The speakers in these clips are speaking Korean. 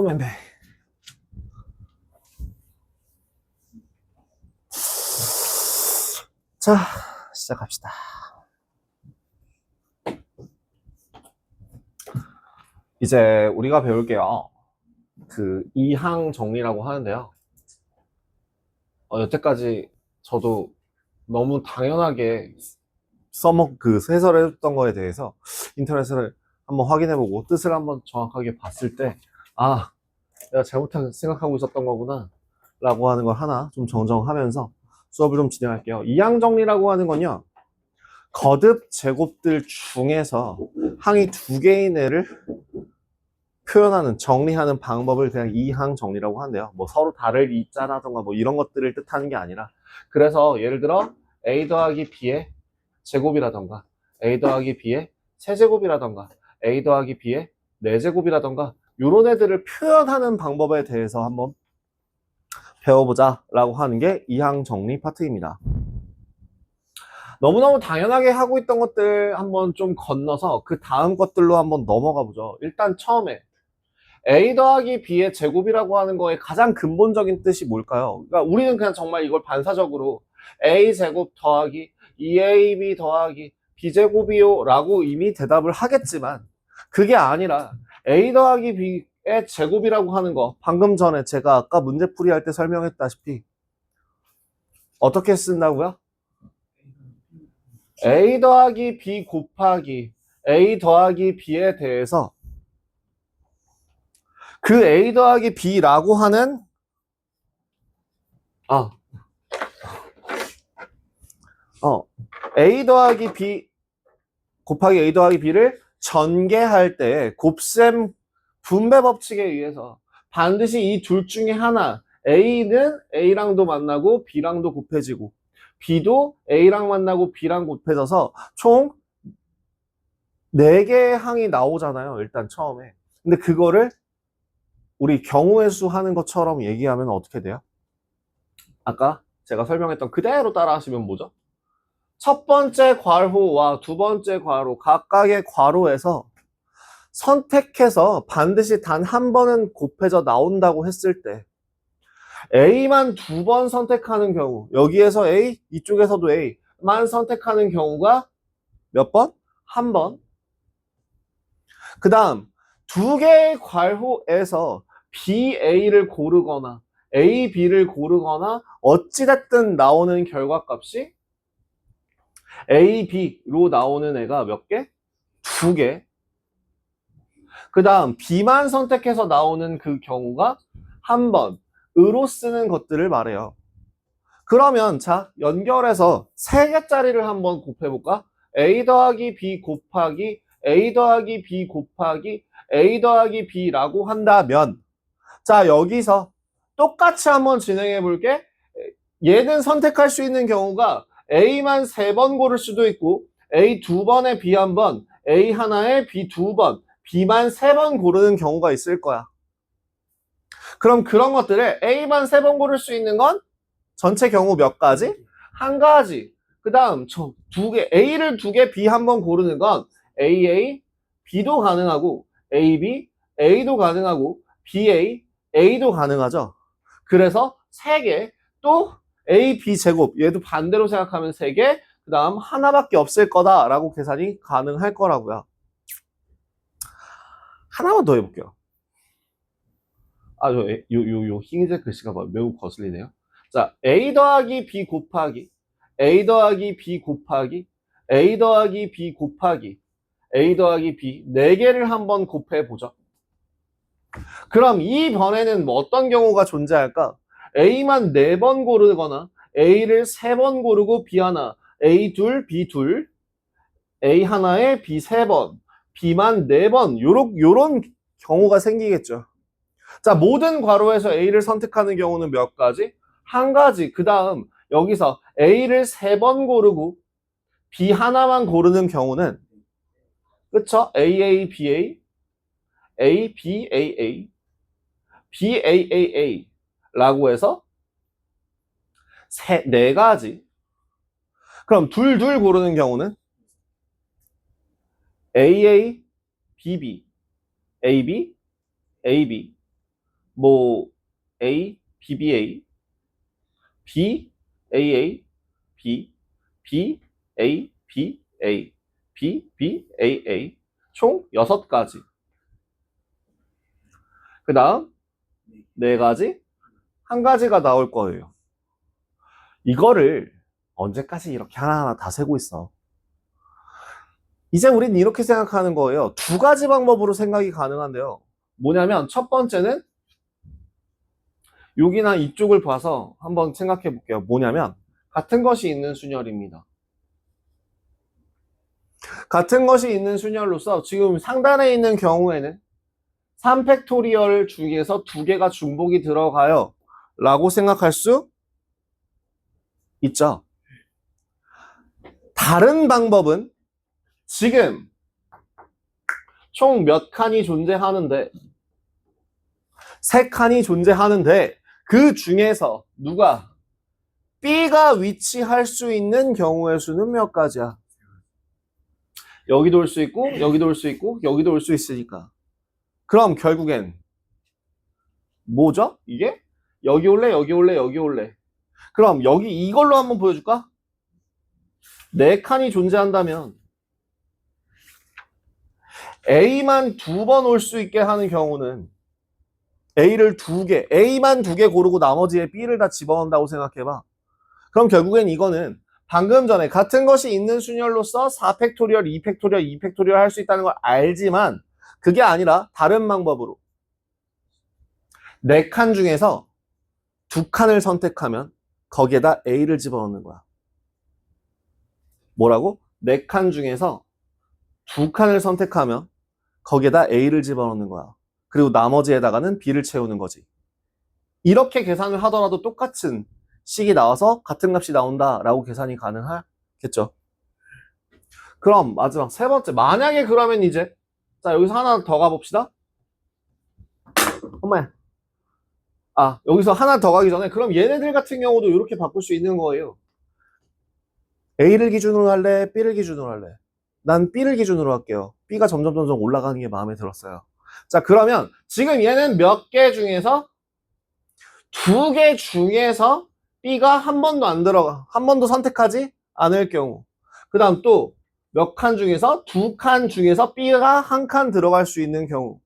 맨배. 자, 시작합시다. 이제 우리가 배울게요. 그 이항 정리라고 하는데요. 여태까지 저도 너무 당연하게 해설을 해줬던 거에 대해서 인터넷을 한번 확인해보고 뜻을 한번 정확하게 봤을 때, 아, 내가 잘못하게 생각하고 있었던 거구나 라고 하는 걸 하나 좀 정정하면서 수업을 좀 진행할게요. 이항 정리라고 하는 건요, 거듭 제곱들 중에서 항이 두 개인 애를 표현하는, 정리하는 방법을 그냥 이항 정리라고 한대요. 뭐 서로 다를 이자라던가 뭐 이런 것들을 뜻하는 게 아니라, 그래서 예를 들어 a 더하기 b의 제곱이라던가 a 더하기 b의 세제곱이라던가 a 더하기 b의 네제곱이라던가 이런 애들을 표현하는 방법에 대해서 한번 배워보자 라고 하는 게 이항 정리 파트입니다. 너무너무 당연하게 하고 있던 것들 한번 좀 건너서 그 다음 것들로 한번 넘어가 보죠. 일단 처음에 a 더하기 b의 제곱이라고 하는 거의 가장 근본적인 뜻이 뭘까요? 그러니까 우리는 그냥 정말 이걸 반사적으로 a 제곱 더하기 2ab 더하기 b제곱이요 라고 이미 대답을 하겠지만, 그게 아니라 a 더하기 b의 제곱이라고 하는 거, 방금 전에 제가 아까 문제풀이 할 때 설명했다시피 어떻게 쓴다고요? a 더하기 b 곱하기 a 더하기 b에 대해서 그 a 더하기 b라고 하는 a 더하기 b 곱하기 a 더하기 b를 전개할 때 곱셈 분배 법칙에 의해서 반드시 이 둘 중에 하나, a는 a랑도 만나고 b랑도 곱해지고 b도 a랑 만나고 b랑 곱해져서 총 4개의 항이 나오잖아요, 일단 처음에. 근데 그거를 우리 경우의 수 하는 것처럼 얘기하면 어떻게 돼요? 아까 제가 설명했던 그대로 따라 하시면 뭐죠? 첫 번째 괄호와 두 번째 괄호 각각의 괄호에서 선택해서 반드시 단 한 번은 곱해져 나온다고 했을 때 A만 2번 선택하는 경우, 여기에서 A, 이쪽에서도 A만 선택하는 경우가 몇 번? 한 번. 그 다음 2개의 괄호에서 BA를 고르거나 AB를 고르거나 어찌됐든 나오는 결과값이 AB로 나오는 애가 몇 개? 2개. 그 다음 B만 선택해서 나오는 그 경우가 한 번으로 쓰는 것들을 말해요. 그러면 자, 연결해서 3개짜리를 한번 곱해볼까? A 더하기 B 곱하기 A 더하기 B 곱하기 A 더하기 B라고 한다면, 자, 여기서 똑같이 한번 진행해 볼게. 얘는 선택할 수 있는 경우가 A만 3번 고를 수도 있고 A 2번에 B 1번, A 하나에 B 2번, B만 3번 고르는 경우가 있을 거야. 그럼 그런 것들을 A만 3번 고를 수 있는 건 전체 경우 몇 가지? 한 가지. 그 다음 A를 2개, B 1번 고르는 건 AA, B도 가능하고 AB, A도 가능하고 BA, A도 가능하죠. 그래서 3개, 또 A, B 제곱, 얘도 반대로 생각하면 3개, 그 다음 하나밖에 없을 거다라고 계산이 가능할 거라고요. 하나만 더 해볼게요. 요 흰색 글씨가 매우 거슬리네요. 자, A 더하기 B 곱하기 A 더하기 B 곱하기 A 더하기 B 곱하기 A 더하기 B 4개를 한번 곱해보죠. 그럼 이 번에는 뭐 어떤 경우가 존재할까? A만 4번 고르거나 A를 3번 고르고 B 하나, A 둘, B 둘, A 하나에 B 3번, B만 4번, 요런 경우가 생기겠죠. 자, 모든 괄호에서 A를 선택하는 경우는 몇 가지? 한 가지. 그 다음 여기서 A를 3번 고르고 B 하나만 고르는 경우는, 그쵸? AA, BA, A, B, AA, B, A, A, A 라고 해서 4가지. 그럼 둘 고르는 경우는 AA, BB, AB, AB, 뭐 A, BBA, B, AA, B, B, A, B, A, B, B, A, A 총 6가지. 그 다음 4가지, 1가지가 나올 거예요. 이거를 언제까지 이렇게 하나하나 다 세고 있어? 이제 우린 이렇게 생각하는 거예요. 2가지 방법으로 생각이 가능한데요. 뭐냐면 첫 번째는 여기나 이쪽을 봐서 한번 생각해 볼게요. 뭐냐면 같은 것이 있는 순열입니다. 같은 것이 있는 순열로서 지금 상단에 있는 경우에는 3팩토리얼 중에서 2개가 중복이 들어가요 라고 생각할 수 있죠. 다른 방법은 지금 총 몇 칸이 존재하는데 3칸이 존재하는데 그 중에서 누가 B가 위치할 수 있는 경우의 수는 몇 가지야? 여기도 올 수 있고 여기도 올 수 있고 여기도 올 수 있으니까 그럼 결국엔 뭐죠? 이게? 여기 올래 여기 올래 여기 올래 그럼 여기 이걸로 한번 보여줄까? 4칸이 존재한다면 A만 2번 올 수 있게 하는 경우는 A를 2개, A만 2개 고르고 나머지에 B를 다 집어넣는다고 생각해봐. 그럼 결국엔 이거는 방금 전에 같은 것이 있는 순열로서 4팩토리얼, 2팩토리얼, 2팩토리얼 할 수 있다는 걸 알지만 그게 아니라 다른 방법으로 4칸 중에서 2칸을 선택하면 거기에다 A를 집어넣는 거야. 뭐라고? 4칸 중에서 2칸을 선택하면 거기에다 A를 집어넣는 거야. 그리고 나머지에다가는 B를 채우는 거지. 이렇게 계산을 하더라도 똑같은 식이 나와서 같은 값이 나온다라고 계산이 가능하겠죠. 그럼 마지막 3번째. 만약에 그러면 이제 자 여기서 하나 더 가봅시다. 엄마야. 여기서 하나 더 가기 전에 그럼 얘네들 같은 경우도 이렇게 바꿀 수 있는 거예요. A를 기준으로 할래? B를 기준으로 할래? 난 B를 기준으로 할게요. B가 점점 올라가는 게 마음에 들었어요. 자, 그러면 지금 얘는 몇 개 중에서 2개 중에서 B가 한 번도 안 들어가. 한 번도 선택하지 않을 경우. 그 다음 또 몇 칸 중에서 2칸 중에서 B가 한 칸 들어갈 수 있는 경우.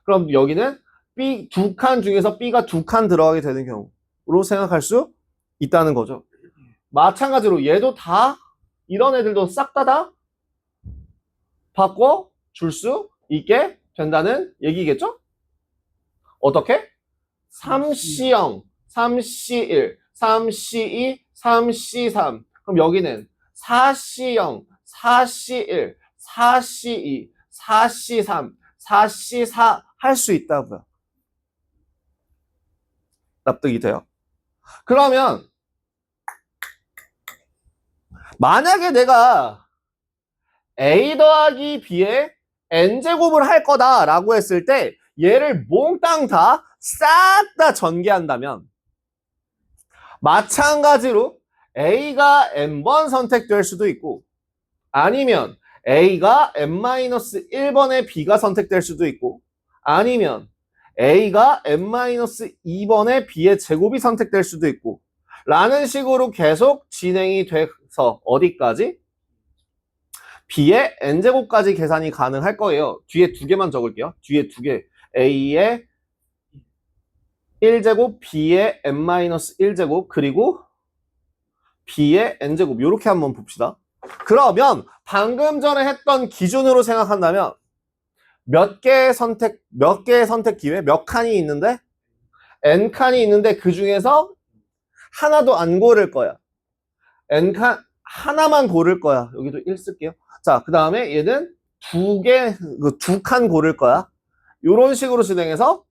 그럼 여기는 B 2칸 중에서 B가 2칸 들어가게 되는 경우로 생각할 수 있다는 거죠. 마찬가지로 얘도 다 이런 애들도 싹 다 바꿔 줄 수 있게 된다는 얘기겠죠? 어떻게? 3C0, 3C1, 3C2, 3C3. 그럼 여기는 4C0, 4C1, 4C2, 4C3, 4C4 할 수 있다고요. 납득이 돼요? 그러면 만약에 내가 A 더하기 B에 N제곱을 할 거다라고 했을 때 얘를 몽땅 다 싹 다 전개한다면 마찬가지로 A가 N번 선택될 수도 있고 아니면 A가 N-1번에 B가 선택될 수도 있고 아니면 A가 N-2번에 B의 제곱이 선택될 수도 있고 라는 식으로 계속 진행이 돼서 어디까지? B의 N제곱까지 계산이 가능할 거예요. 뒤에 2개만 적을게요. 뒤에 2개. A의 1제곱, B의 N-1제곱, 그리고 B의 N제곱. 이렇게 한번 봅시다. 그러면 방금 전에 했던 기준으로 생각한다면 몇 개의 선택 기회, 몇 칸이 있는데? N칸이 있는데 그 중에서 하나도 안 고를 거야. N칸, 하나만 고를 거야. 여기도 1 쓸게요. 자, 그 다음에 얘는 2칸 고를 거야. 이런 식으로 진행해서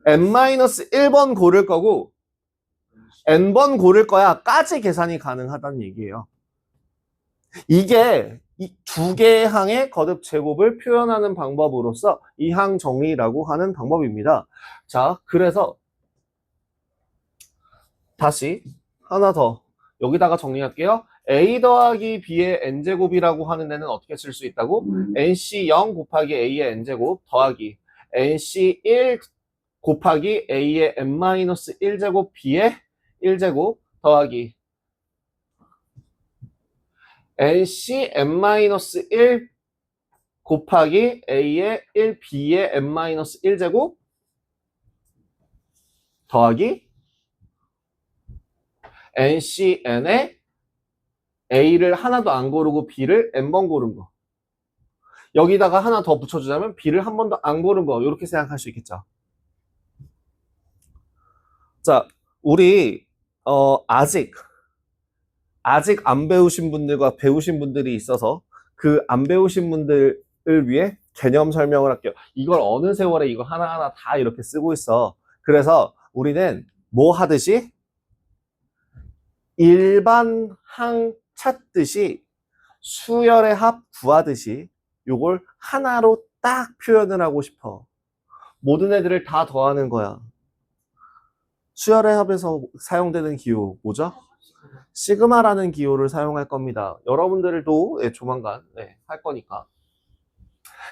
N-1번 고를 거고 N번 고를 거야 까지 계산이 가능하다는 얘기예요. 이게 이 2개의 항의 거듭 제곱을 표현하는 방법으로서 이 항 정리라고 하는 방법입니다. 자, 그래서 다시 하나 더 여기다가 정리할게요. a 더하기 b의 n제곱이라고 하는 애는 어떻게 쓸 수 있다고? nc0 곱하기 a의 n제곱 더하기 nc1 곱하기 a의 n-1제곱 b의 1제곱 더하기 nc n-1 곱하기 a의 1 b의 n-1제곱 더하기 ncn의 a를 하나도 안 고르고 b를 n번 고른 거. 여기다가 하나 더 붙여주자면 b를 한 번도 안 고른 거. 이렇게 생각할 수 있겠죠. 자, 우리 아직 안 배우신 분들과 배우신 분들이 있어서 그 안 배우신 분들을 위해 개념 설명을 할게요. 이걸 어느 세월에 이거 하나하나 다 이렇게 쓰고 있어. 그래서 우리는 뭐 하듯이 일반 항 찾듯이 수열의 합 구하듯이 요걸 하나로 딱 표현을 하고 싶어. 모든 애들을 다 더하는 거야. 수열의 합에서 사용되는 기호 뭐죠? 시그마라는 기호를 사용할 겁니다. 여러분들도 조만간 할 거니까.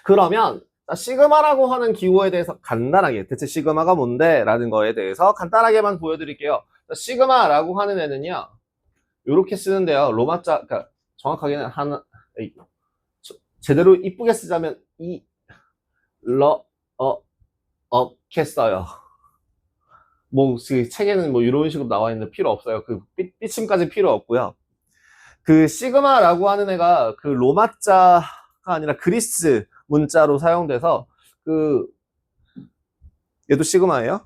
그러면 시그마라고 하는 기호에 대해서 간단하게 대체 시그마가 뭔데? 라는 거에 대해서 간단하게만 보여드릴게요. 시그마라고 하는 애는요. 이렇게 쓰는데요. 로마자, 그러니까 정확하게는 하나, 제대로 이쁘게 쓰자면 이렇게 써요. 뭐 책에는 뭐 이런 식으로 나와 있는데 필요 없어요. 그 삐침까지 필요 없고요. 그 시그마라고 하는 애가 그 로마자가 아니라 그리스 문자로 사용돼서 그 얘도 시그마예요.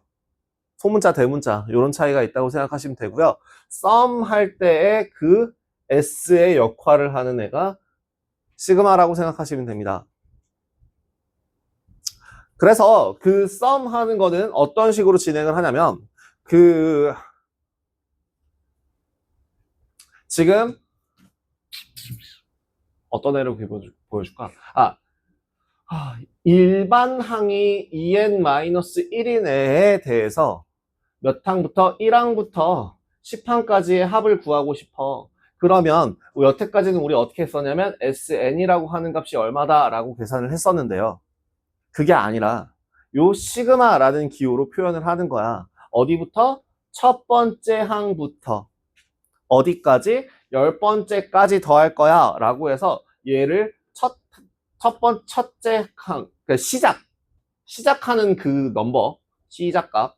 소문자 대문자 이런 차이가 있다고 생각하시면 되고요. 썸 할 때의 그 S의 역할을 하는 애가 시그마라고 생각하시면 됩니다. 그래서 그 썸 하는 거는 어떤 식으로 진행을 하냐면 지금 어떤 애를 보여줄까? 일반 항이 2n-1인 애에 대해서 몇 항부터 1항부터 10항까지의 합을 구하고 싶어. 그러면 여태까지는 우리 어떻게 했었냐면 SN이라고 하는 값이 얼마다 라고 계산을 했었는데요. 그게 아니라 요 시그마라는 기호로 표현을 하는 거야. 어디부터? 첫 번째 항부터 어디까지? 10번째까지 더할 거야 라고 해서 얘를 첫째 항, 그러니까 시작하는 그 넘버, 시작값,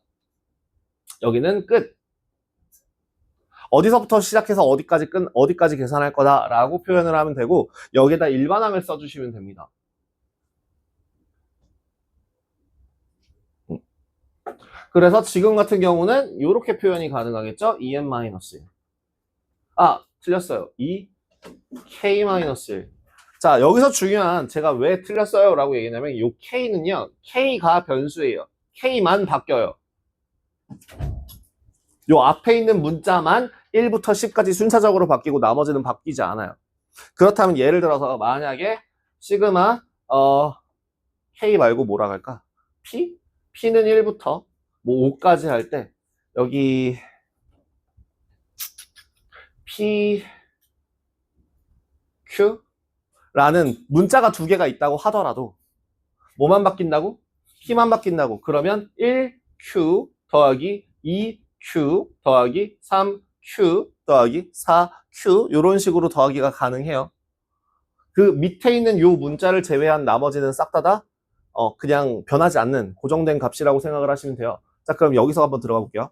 여기는 끝. 어디서부터 시작해서 어디까지 계산할 거다 라고 표현을 하면 되고, 여기에다 일반항을 써주시면 됩니다. 그래서 지금 같은 경우는 이렇게 표현이 가능하겠죠? 2n-1. 틀렸어요. 2k-1. 자, 여기서 중요한 제가 왜 틀렸어요 라고 얘기하냐면 이 k는요, k가 변수예요. k만 바뀌어요. 요 앞에 있는 문자만 1부터 10까지 순차적으로 바뀌고 나머지는 바뀌지 않아요. 그렇다면 예를 들어서 만약에 시그마 k 말고 뭐라 할까? p는 1부터 뭐 5까지 할 때 여기 p q 라는 문자가 두 개가 있다고 하더라도 뭐만 바뀐다고? p만 바뀐다고. 그러면 1q 더하기 2q 더하기 3q 더하기 4q 이런 식으로 더하기가 가능해요. 그 밑에 있는 요 문자를 제외한 나머지는 싹 다 그냥 변하지 않는 고정된 값이라고 생각을 하시면 돼요. 자, 그럼 여기서 한번 들어가 볼게요.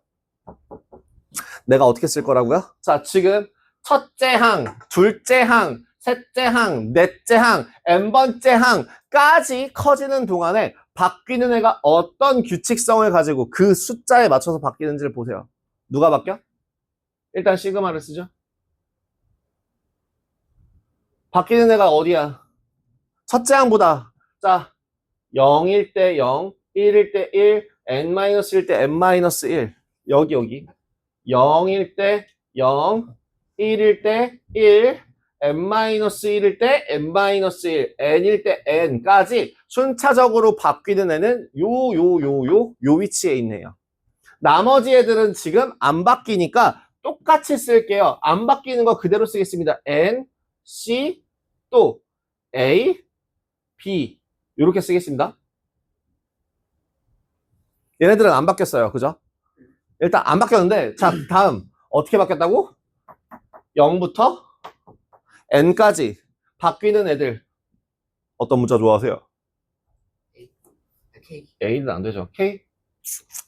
내가 어떻게 쓸 거라고요? 자, 지금 첫째 항, 둘째 항, 셋째 항, 넷째 항, n번째 항까지 커지는 동안에 바뀌는 애가 어떤 규칙성을 가지고 그 숫자에 맞춰서 바뀌는지를 보세요. 누가 바뀌어? 일단 시그마를 쓰죠. 바뀌는 애가 어디야? 첫째 항보다. 자, 0일 때 0, 1일 때 1, n-1일 때 n-1. 여기. 0일 때 0, 1일 때 1, n-1일 때 n-1, n일 때 n까지 순차적으로 바뀌는 애는 요 위치에 있네요. 나머지 애들은 지금 안 바뀌니까 똑같이 쓸게요. 안 바뀌는 거 그대로 쓰겠습니다. N, C, 또 A, B 이렇게 쓰겠습니다. 얘네들은 안 바뀌었어요. 그죠? 일단 안 바뀌었는데 자 다음 어떻게 바뀌었다고? 0부터 N까지 바뀌는 애들 어떤 문자 좋아하세요? K. A는 안 되죠. K?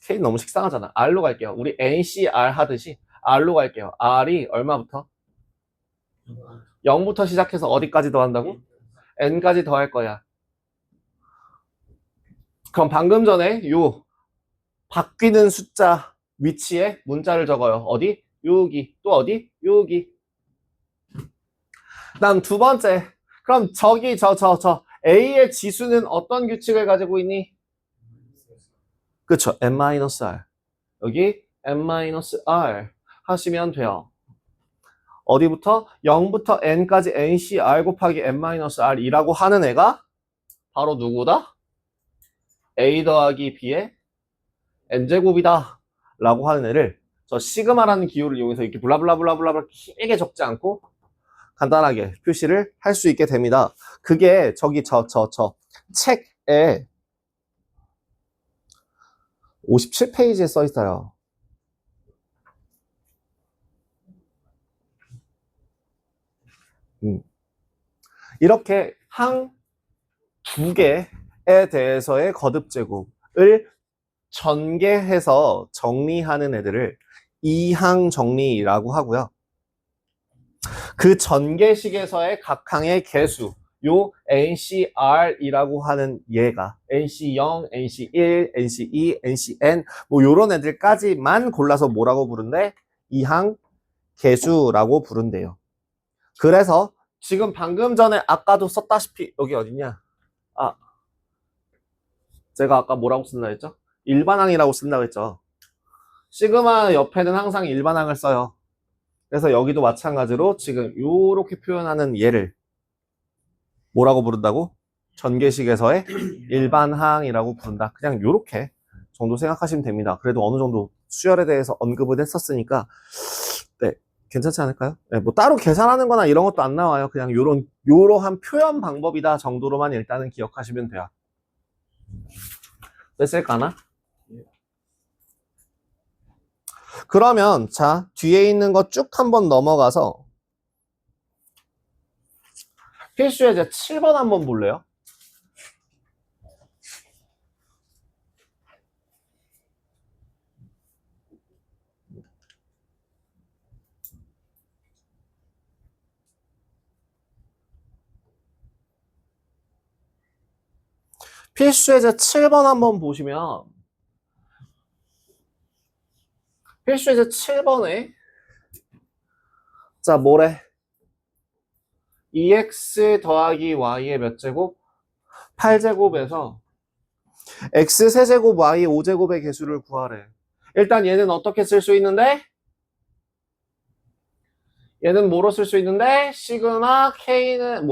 K는 너무 식상하잖아. R로 갈게요. 우리 NCR 하듯이 R로 갈게요. R이 얼마부터? 0부터 시작해서 어디까지 더한다고? N까지 더할 거야. 그럼 방금 전에 요 바뀌는 숫자 위치에 문자를 적어요. 어디? 여기. 또 어디? 여기. 다음 두 번째. 그럼 저기 저 A의 지수는 어떤 규칙을 가지고 있니? 그쵸. n-r. 여기 n-r 하시면 돼요. 어디부터? 0부터 n까지 ncr 곱하기 n-r이라고 하는 애가 바로 누구다? a 더하기 b의 n제곱이다 라고 하는 애를 저 시그마라는 기호를 이용해서 이렇게 블라블라블라블라 길게 적지 않고 간단하게 표시를 할 수 있게 됩니다. 그게 저기 저 책에 57페이지에 써 있어요. 이렇게 항 두 개에 대해서의 거듭제곱을 전개해서 정리하는 애들을 이항 정리라고 하고요. 그 전개식에서의 각 항의 개수, 요 NCR이라고 하는 얘가 NC0, NC1, NC2, NCN 뭐 요런 애들까지만 골라서 뭐라고 부른대? 이항 개수라고 부른대요. 그래서 지금 방금 전에 아까도 썼다시피 여기 어딨냐? 제가 아까 뭐라고 쓴다 했죠? 일반항이라고 쓴다고 했죠. 시그마 옆에는 항상 일반항을 써요. 그래서 여기도 마찬가지로 지금 요렇게 표현하는 얘를 뭐라고 부른다고? 전개식에서의 일반항이라고 부른다. 그냥 요렇게 정도 생각하시면 됩니다. 그래도 어느 정도 수열에 대해서 언급을 했었으니까 네, 괜찮지 않을까요? 네, 뭐 따로 계산하는 거나 이런 것도 안 나와요. 그냥 요러한 표현 방법이다 정도로만 일단은 기억하시면 돼요. 됐을까나? 그러면 자 뒤에 있는 거 쭉 한번 넘어가서 필수예제 7번 한번 볼래요? 필수예제 7번 한번 보시면 필수예제 7번에 자 뭐래? 2x 더하기 y의 몇 제곱? 8제곱에서 x 세제곱 y 5제곱의 개수를 구하래. 일단 얘는 어떻게 쓸 수 있는데? 얘는 뭐로 쓸 수 있는데? 시그마 k는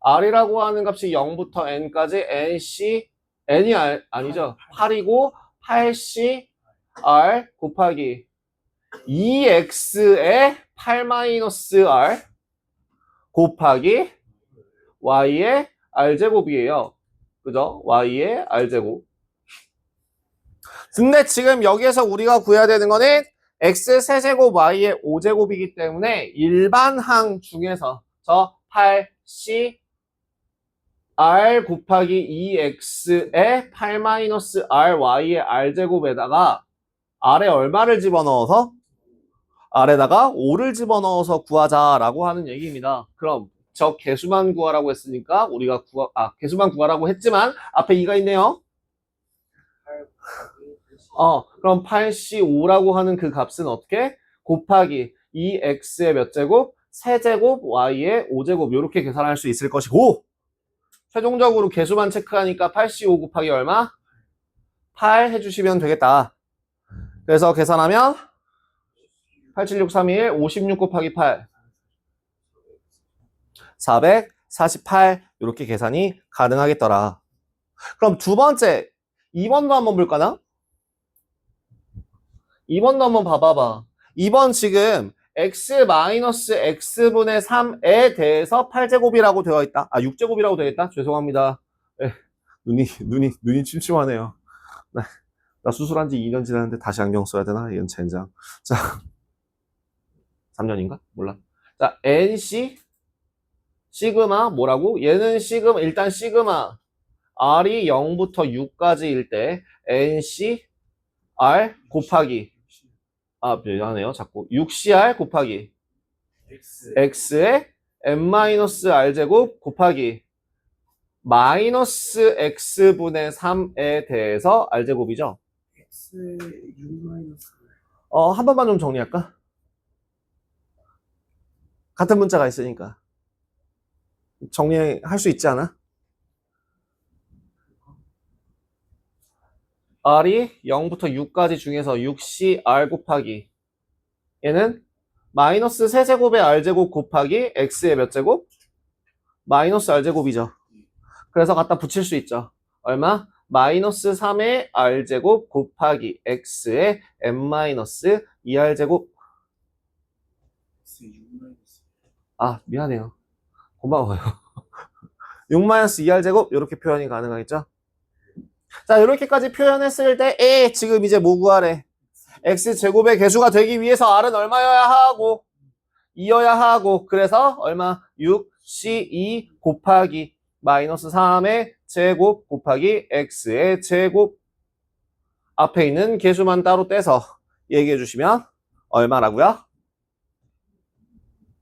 r이라고 하는 값이 0부터 n까지 nc n이 아니죠. 8이고 8c r 곱하기 2x의 8-r 곱하기 y의 r제곱이에요. 그죠? y의 r제곱. 근데 지금 여기에서 우리가 구해야 되는 거는 x 세제곱 y의 5제곱이기 때문에 일반항 중에서 저 8c r 곱하기 2x의 8-r y의 r제곱에다가 r에 얼마를 집어넣어서? r에다가 5를 집어넣어서 구하자라고 하는 얘기입니다. 그럼 저 개수만 구하라고 했으니까 우리가 개수만 구하라고 했지만 앞에 2가 있네요. 그럼 8C5라고 하는 그 값은 어떻게? 곱하기 2x의 몇 제곱? 세제곱 y의 5제곱 이렇게 계산할 수 있을 것이고 최종적으로 개수만 체크하니까 8C5 곱하기 얼마? 8 해주시면 되겠다. 그래서 계산하면 87631 56 곱하기 8 448 이렇게 계산이 가능하겠더라. 그럼 두 번째 2번도 한번 볼까나? 2번도 한번 봐봐봐. 2번 지금 x-x분의 3에 대해서 8제곱이라고 되어 있다. 아, 6제곱이라고 되어 있다. 죄송합니다. 네, 눈이 침침하네요. 네, 나 수술한 지 2년 지났는데 다시 안경 써야 되나? 이건 젠장. 자, 3년인가? 몰라. 자, NC 시그마 뭐라고? 얘는 시그마, 일단 시그마 R이 0부터 6까지일 때 NC R 곱하기 미안해요. 자꾸 6CR 곱하기 X의 M-R 제곱 곱하기 마이너스 X분의 3에 대해서 R제곱이죠. X의 6 마이너스 한 번만 좀 정리할까? 같은 문자가 있으니까 정리할 수 있지 않아? R이 0부터 6까지 중에서 6CR 곱하기 얘는 마이너스 세제곱의 R제곱 곱하기 X의 몇 제곱? 마이너스 R제곱이죠. 그래서 갖다 붙일 수 있죠. 얼마? 마이너스 3의 R제곱 곱하기 X의 M-2R제곱. X의 6 마이너스 미안해요. 고마워요. 6-2R제곱 이렇게 표현이 가능하겠죠? 자, 이렇게까지 표현했을 때 지금 이제 뭐 구하래? X제곱의 개수가 되기 위해서 R은 얼마여야 하고 2여야 하고 그래서 얼마? 6C2 곱하기 마이너스 3의 제곱 곱하기 X의 제곱 앞에 있는 개수만 따로 떼서 얘기해 주시면 얼마라고요?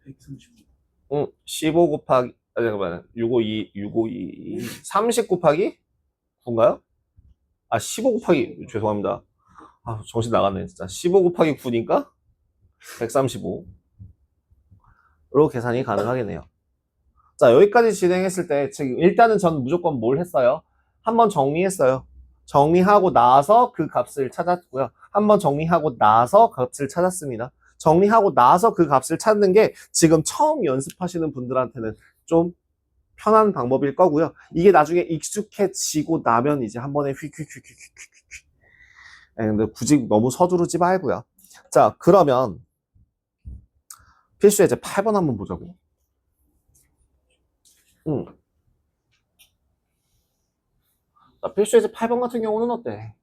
135 15 곱하기 잠깐만 652 30 곱하기 9인가요? 15 곱하기 죄송합니다. 정신 나갔네 진짜. 15 곱하기 9니까 135로 계산이 가능하겠네요. 자, 여기까지 진행했을 때 지금 일단은 전 무조건 뭘 했어요? 한번 정리했어요. 정리하고 나서 그 값을 찾았고요. 한번 정리하고 나서 값을 찾았습니다. 정리하고 나서 그 값을 찾는 게 지금 처음 연습하시는 분들한테는 좀 편한 방법일 거고요. 이게 나중에 익숙해지고 나면 이제 한 번에 휙휙휙휙휙휙. 근데 굳이 너무 서두르지 말고요. 자, 그러면 필수 예제 8번 한번 보자고. 자, 필수 예제 8번 같은 경우는 어때?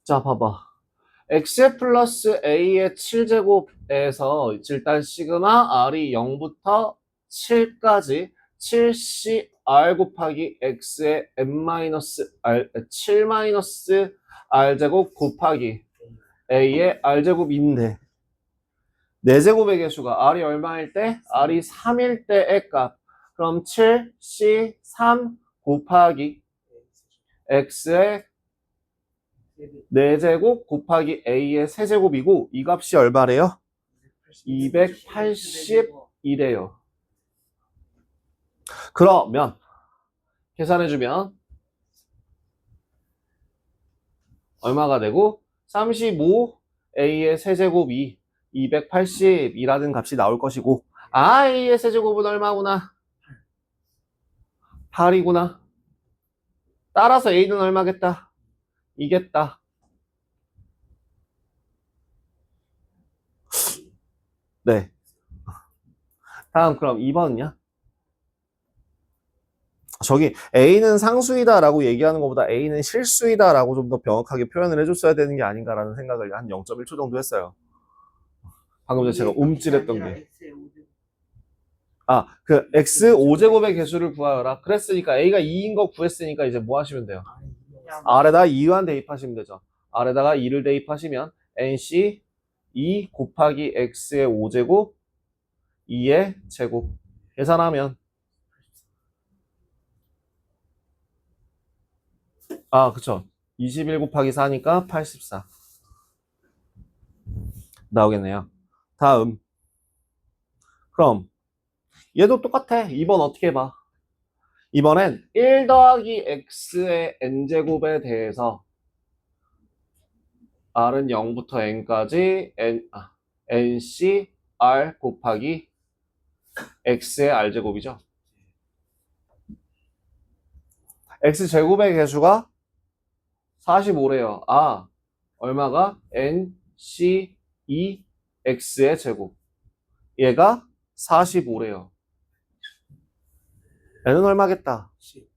자, 봐봐. x 플러스 a의 7제곱에서 일단 시그마 r이 0부터 7까지 7cr 곱하기 x의 m-r 7 마이너스 r제곱 곱하기 a의 r제곱인데 4제곱의 개수가 r이 얼마일 때? r이 3일 때의 값. 그럼 7c3 곱하기 x의 4제곱 곱하기 a의 세제곱이고 이 값이 얼마래요? 280이래요. 그러면 계산해주면 얼마가 되고 35a의 세제곱이 280이라는 값이 나올 것이고 a의 세제곱은 얼마구나? 8이구나. 따라서 a는 얼마겠다? 이겠다. 네. 다음 그럼 2번은요? 저기 A는 상수이다 라고 얘기하는 것보다 A는 실수이다 라고 좀 더 명확하게 표현을 해줬어야 되는 게 아닌가라는 생각을 한 0.1초 정도 했어요. 방금 전에 제가 움찔했던 게 그 x 5제곱의 개수를 구하여라. 그랬으니까 A가 2인 거 구했으니까 이제 뭐 하시면 돼요? R에다가 2만 대입하시면 되죠. R에다가 2를 대입하시면 NC 2 곱하기 X의 5제곱 2의 제곱 계산하면 그쵸. 21 곱하기 4니까 84 나오겠네요. 다음 그럼 얘도 똑같아. 2번 어떻게 해봐? 이번엔 1 더하기 x의 n제곱에 대해서 r은 0부터 n까지 nc r 곱하기 x의 r제곱이죠. x제곱의 개수가 45래요. 아, 얼마가? nc 2x의 제곱. 얘가 45래요. n은 얼마겠다? 10.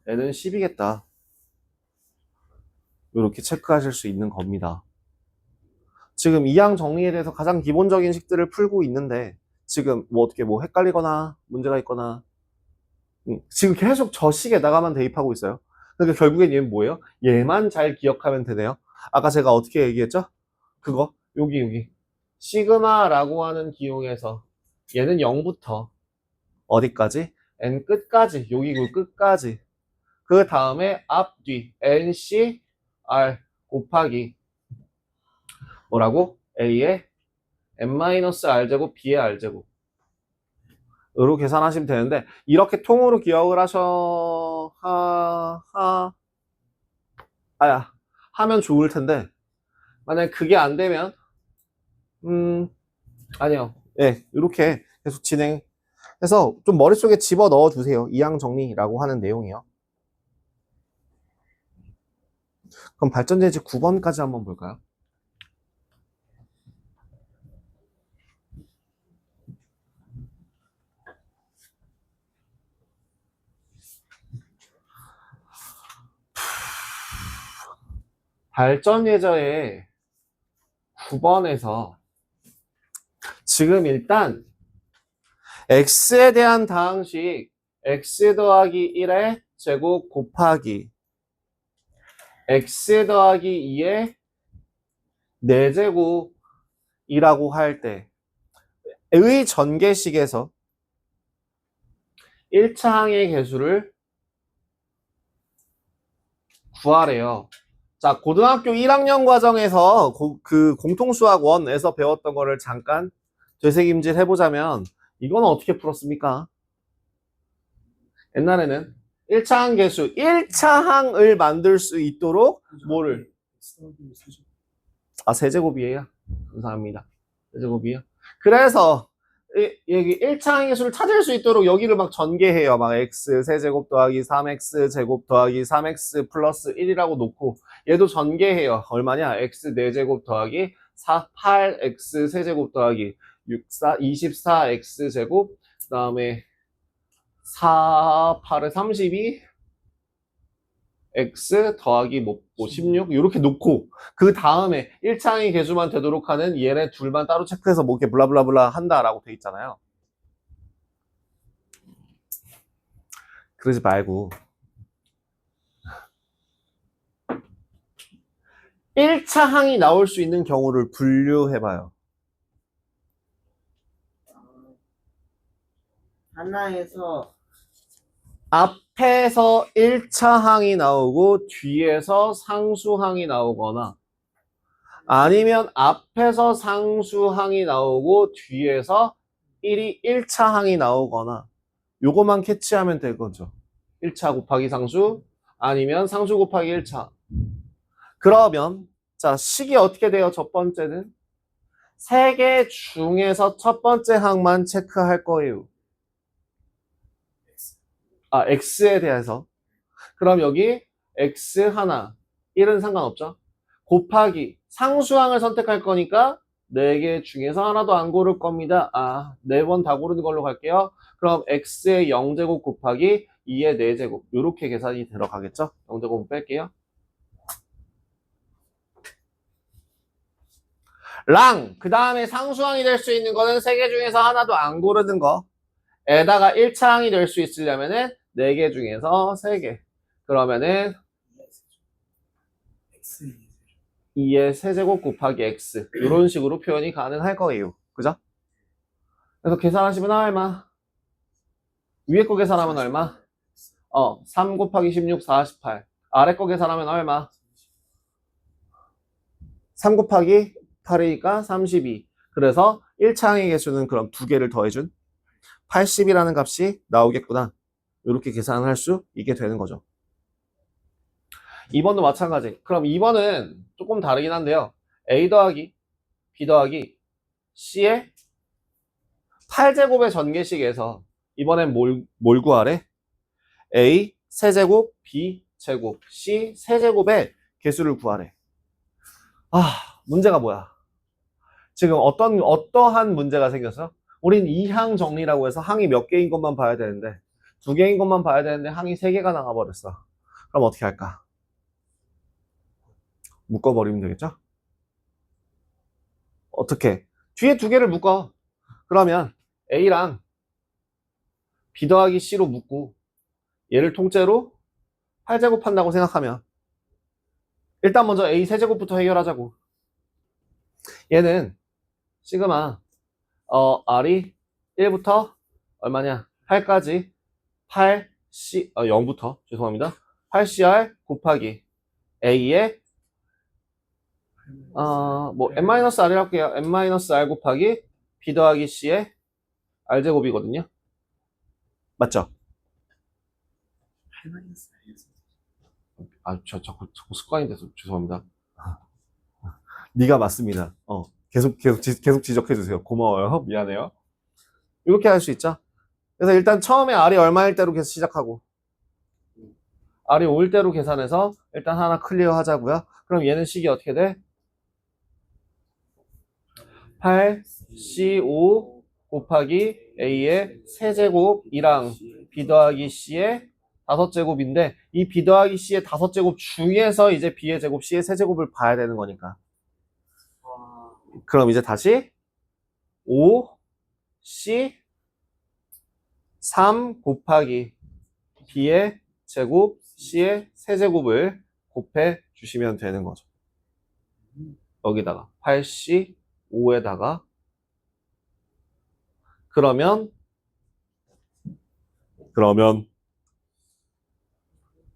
n은 10이겠다. 이렇게 체크하실 수 있는 겁니다. 지금 이항 정리에 대해서 가장 기본적인 식들을 풀고 있는데 지금 뭐 어떻게 뭐 헷갈리거나 문제가 있거나 지금 계속 저 식에다가만 대입하고 있어요. 그러니까 결국엔 얘는 뭐예요? 얘만 잘 기억하면 되네요. 아까 제가 어떻게 얘기했죠? 그거 여기 시그마라고 하는 기용에서 얘는 0부터 어디까지? n 끝까지 여기 그 끝까지 그 다음에 앞뒤 nc r 곱하기 뭐라고? a의 n-r제곱 b의 r제곱 으로 계산하시면 되는데 이렇게 통으로 기억을 하면 좋을 텐데 만약에 그게 안 되면 아니요. 예, 이렇게 계속 진행해서 좀 머릿속에 집어 넣어 주세요. 이항 정리라고 하는 내용이요. 그럼 발전제지 9번까지 한번 볼까요? 발전 예제의 9번에서 지금 일단 x에 대한 다항식 x 더하기 1의 제곱 곱하기 x 더하기 2의 4제곱이라고 할 때의 전개식에서 1차 항의 개수를 구하래요. 자, 고등학교 1학년 과정에서 그 공통수학 1에서 배웠던 거를 잠깐 되새김질 해보자면 이건 어떻게 풀었습니까? 옛날에는 1차 항 개수, 1차 항을 만들 수 있도록 뭐를? 세제곱이에요. 감사합니다. 세제곱이에요. 그래서 여기 1차 항의 수를 찾을 수 있도록 여기를 막 전개해요. 막 x 세제곱 더하기 3x 제곱 더하기 3x 플러스 1이라고 놓고 얘도 전개해요. 얼마냐? x 4제곱 더하기 8x 세제곱 더하기 24x 제곱 그 다음에 8에 32 x 더하기 16 이렇게 놓고 그 다음에 1차항의 개수만 되도록 하는 얘네 둘만 따로 체크해서 뭐 이렇게 블라블라블라 한다라고 돼 있잖아요. 그러지 말고 1차항이 나올 수 있는 경우를 분류해봐요. 하나에서 앞에서 1차항이 나오고 뒤에서 상수항이 나오거나 아니면 앞에서 상수항이 나오고 뒤에서 1차항이 나오거나 요거만 캐치하면 되거죠. 1차 곱하기 상수 아니면 상수 곱하기 1차. 그러면 자 식이 어떻게 돼요? 첫 번째는 3개 중에서 첫 번째 항만 체크할 거예요. x에 대해서. 그럼 여기 x 하나 1은 상관없죠. 곱하기 상수항을 선택할 거니까 4개 중에서 하나도 안 고를 겁니다. 4번 다 고르는 걸로 갈게요. 그럼 x의 0제곱 곱하기 2의 4제곱 이렇게 계산이 들어가겠죠. 0제곱 뺄게요. 그 다음에 상수항이 될 수 있는 거는 3개 중에서 하나도 안 고르는 거 에다가 1차항이 될 수 있으려면은 4개 중에서 3개. 그러면은 2의 세제곱 곱하기 x 이런 식으로 표현이 가능할 거예요. 그죠? 그래서 계산하시면 얼마? 위에 거 계산하면 얼마? 3 곱하기 16 48. 아래 거 계산하면 얼마? 3 곱하기 8이니까 32. 그래서 1차항의 개수는 그럼 2개를 더해준 80이라는 값이 나오겠구나. 이렇게 계산을 할 수 있게 되는 거죠. 2번도 마찬가지. 그럼 2번은 조금 다르긴 한데요. A 더하기 B 더하기 C의 8제곱의 전개식에서 이번엔 뭘 구하래? A 세제곱, B 제곱, C 세제곱의 개수를 구하래. 문제가 뭐야? 지금 어떠한 문제가 생겼어? 우린 이항 정리라고 해서 항이 몇 개인 것만 봐야 되는데, 2개인 것만 봐야 되는데 항이 3개가 나가버렸어. 그럼 어떻게 할까? 묶어버리면 되겠죠? 어떻게? 뒤에 2개를 묶어. 그러면 A랑 B 더하기 C로 묶고 얘를 통째로 8제곱 한다고 생각하면 일단 먼저 A 세제곱부터 해결하자고. 얘는 시그마 R이 1부터 얼마냐? 8까지 8C 0부터 죄송합니다. 8CR 곱하기 A의 n-r이라고 할게요. n-r 곱하기 b 더하기 c의 r제곱이거든요. 맞죠? 8-4에서 자꾸 습관이 돼서 죄송합니다. 네가 맞습니다. 계속 지적해 주세요. 고마워요. 미안해요. 이렇게 할 수 있죠. 그래서 일단 처음에 r이 얼마일 때로 계속 시작하고 r이 5일 때로 계산해서 일단 하나 클리어 하자고요. 그럼 얘는 식이 어떻게 돼? 8C5 곱하기 A의 세제곱이랑 B 더하기 C의 5제곱인데 이 B 더하기 C의 5제곱 중에서 이제 B의 제곱, C의 세제곱을 봐야 되는 거니까. 그럼 이제 다시 5C 3 곱하기 B의 제곱, C의 세제곱을 곱해 주시면 되는 거죠. 여기다가 8C 5에다가 그러면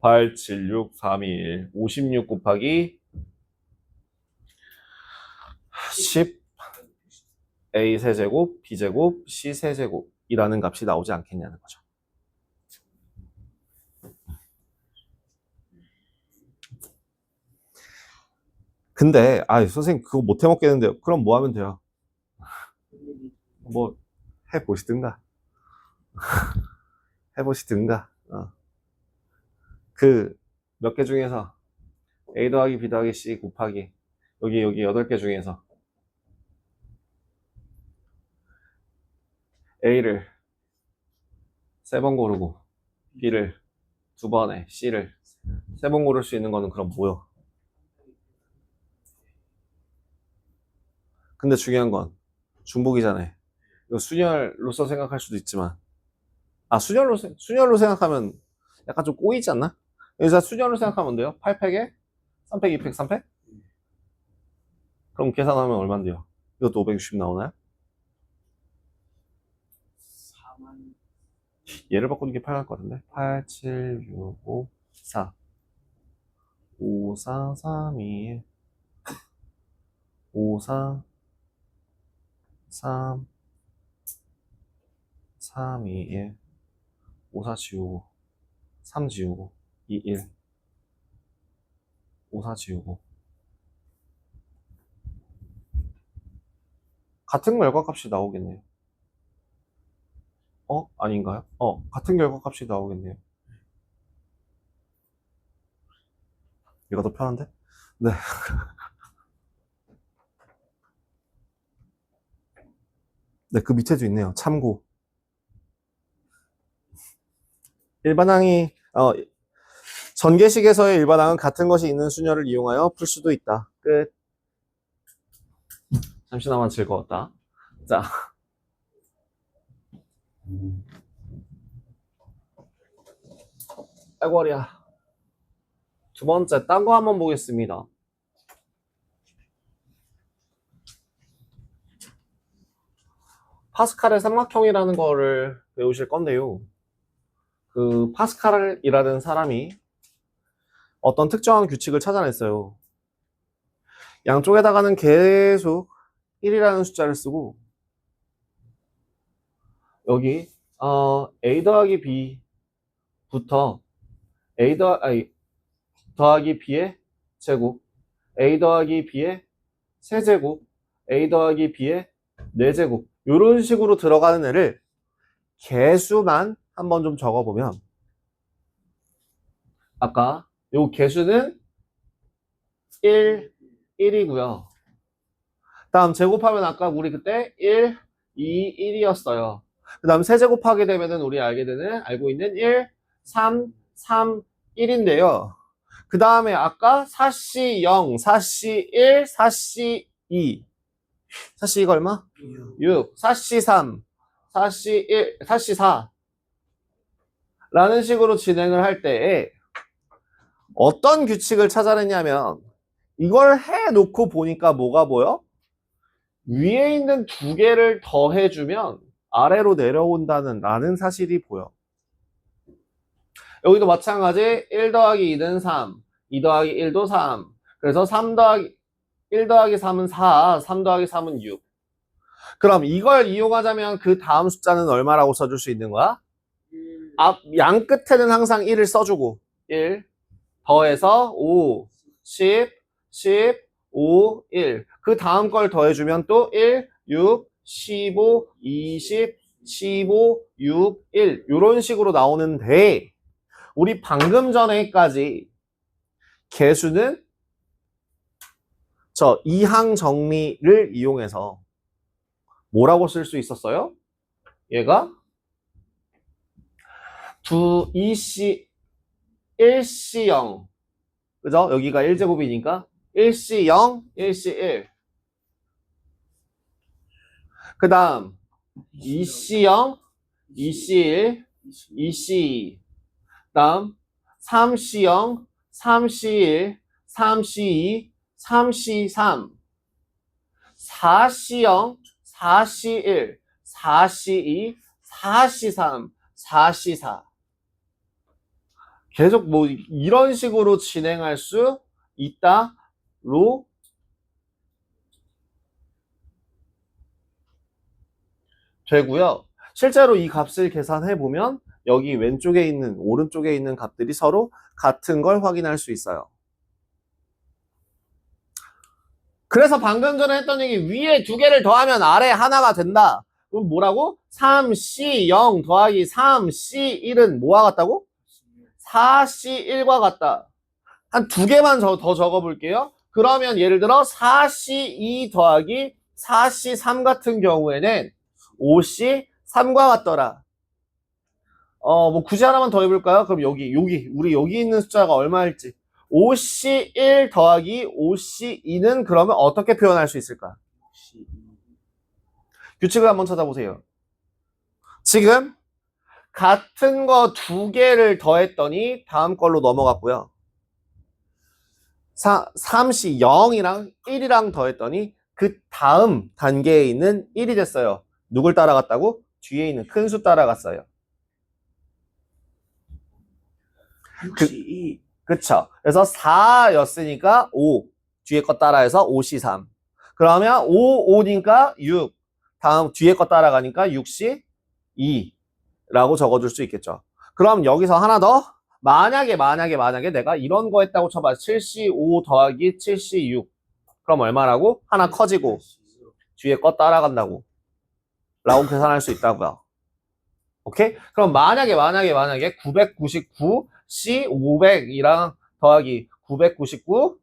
8, 7, 6, 3, 2, 1 56 곱하기 10 A 세제곱, B 제곱, C 세제곱 이라는 값이 나오지 않겠냐는 거죠. 근데 선생님 그거 못 해먹겠는데요. 그럼 뭐 하면 돼요? 뭐 해보시든가 해보시든가 그 몇 개 중에서 A 더하기 B 더하기 C 곱하기 여기 8개 중에서 A를 3번 고르고 B를 2번에 C를 3번 고를 수 있는 거는 그럼 뭐요? 근데 중요한 건 중복이잖아요. 이거 순열로서 생각할 수도 있지만 순열로 생각하면 약간 좀 꼬이지 않나? 여기서 순열로 생각하면 돼요. 8팩에 3팩, 2팩, 3팩? 그럼 계산하면 얼마인데요? 이것도 560 나오나요? 4만 얘를 바꾸는 게 편할 것 같은데 8, 7, 6, 5, 4 5, 4, 3, 2 5, 4 3 3, 2, 1 5, 4 지우고 3 지우고 2, 1 5, 4 지우고 같은 결과값이 나오겠네요. 아닌가요? 같은 결과값이 나오겠네요. 얘가 더 편한데? 네. 네, 그 밑에도 있네요. 참고. 일반항이 전개식에서의 일반항은 같은 것이 있는 수열을 이용하여 풀 수도 있다. 끝. 잠시나마 즐거웠다. 자. 아이고 허리야. 두 번째 딴 거 한번 보겠습니다. 파스칼의 삼각형이라는 거를 배우실 건데요. 그 파스칼이라는 사람이 어떤 특정한 규칙을 찾아냈어요. 양쪽에다가는 계속 1이라는 숫자를 쓰고 여기 a 더하기 b부터 더하기 b의 제곱, a 더하기 b의 세제곱, a 더하기 b의 4제곱 이런 식으로 들어가는 애를 개수만 한번 좀 적어보면 아까 요 개수는 1이고요. 다음 제곱하면 아까 우리 그때 1, 2, 1이었어요. 그 다음 세제곱하게 되면은 우리 알고 있는 1, 3, 3, 1인데요. 그 다음에 아까 4C 0, 4C 1, 4C 2. 4C 이거 얼마? 6. 4C 3, 4C 1, 4C 4. 라는 식으로 진행을 할 때에 어떤 규칙을 찾아냈냐면 이걸 해놓고 보니까 뭐가 보여? 위에 있는 두 개를 더해주면 아래로 내려온다는 라는 사실이 보여. 여기도 마찬가지 1 더하기 2는 3, 2 더하기 1도 3. 그래서 1 더하기 3은 4, 3 더하기 3은 6. 그럼 이걸 이용하자면 그 다음 숫자는 얼마라고 써줄 수 있는 거야? 양 끝에는 항상 1을 써주고 1 더해서 5, 10, 5, 1. 그 다음 걸 더해주면 또 1, 6, 15, 20, 15, 6, 1. 이런 식으로 나오는데 우리 방금 전에까지 개수는 저 이항 정리를 이용해서 뭐라고 쓸 수 있었어요? 얘가 2C, 1C0. 그죠? 여기가 1제곱이니까 1C 0, 1C 1. 그 다음 2C 0, 2C 1, 2C 2. 다음 3C 0, 3C 1, 3C 2, 3C 3. 4C 0, 4C 1, 4C 2, 4C 3, 4C 4. 계속 뭐 이런 식으로 진행할 수 있다로 되고요. 실제로 이 값을 계산해 보면 여기 왼쪽에 있는 오른쪽에 있는 값들이 서로 같은 걸 확인할 수 있어요. 그래서 방금 전에 했던 얘기 위에 두 개를 더하면 아래 하나가 된다. 그럼 뭐라고? 3C0 더하기 3C1은 뭐와 같다고? 4C1과 같다. 한 두 개만 더 적어볼게요. 그러면 예를 들어 4C2 더하기 4C3 같은 경우에는 5C3과 같더라. 뭐 굳이 하나만 더 해볼까요? 그럼 우리 여기 있는 숫자가 얼마일지. 5C1 더하기 5C2는 그러면 어떻게 표현할 수 있을까? 규칙을 한번 찾아보세요. 지금 같은 거 두 개를 더했더니 다음 걸로 넘어갔고요. 3C 0이랑 1이랑 더했더니 그 다음 단계에 있는 1이 됐어요. 누굴 따라갔다고? 뒤에 있는 큰 수 따라갔어요. 그쵸. 그래서 4였으니까 5. 뒤에 거 따라해서 5C3. 그러면 5니까 6. 다음 뒤에 거 따라가니까 6C2. 라고 적어줄 수 있겠죠. 그럼 여기서 하나 더. 만약에 내가 이런 거 했다고 쳐봐. 7C5 더하기 7C6. 그럼 얼마라고? 하나 커지고 뒤에 거 따라간다고. 라고 계산할 수 있다고요. 오케이? 그럼 만약에 999 C 500이랑 더하기 999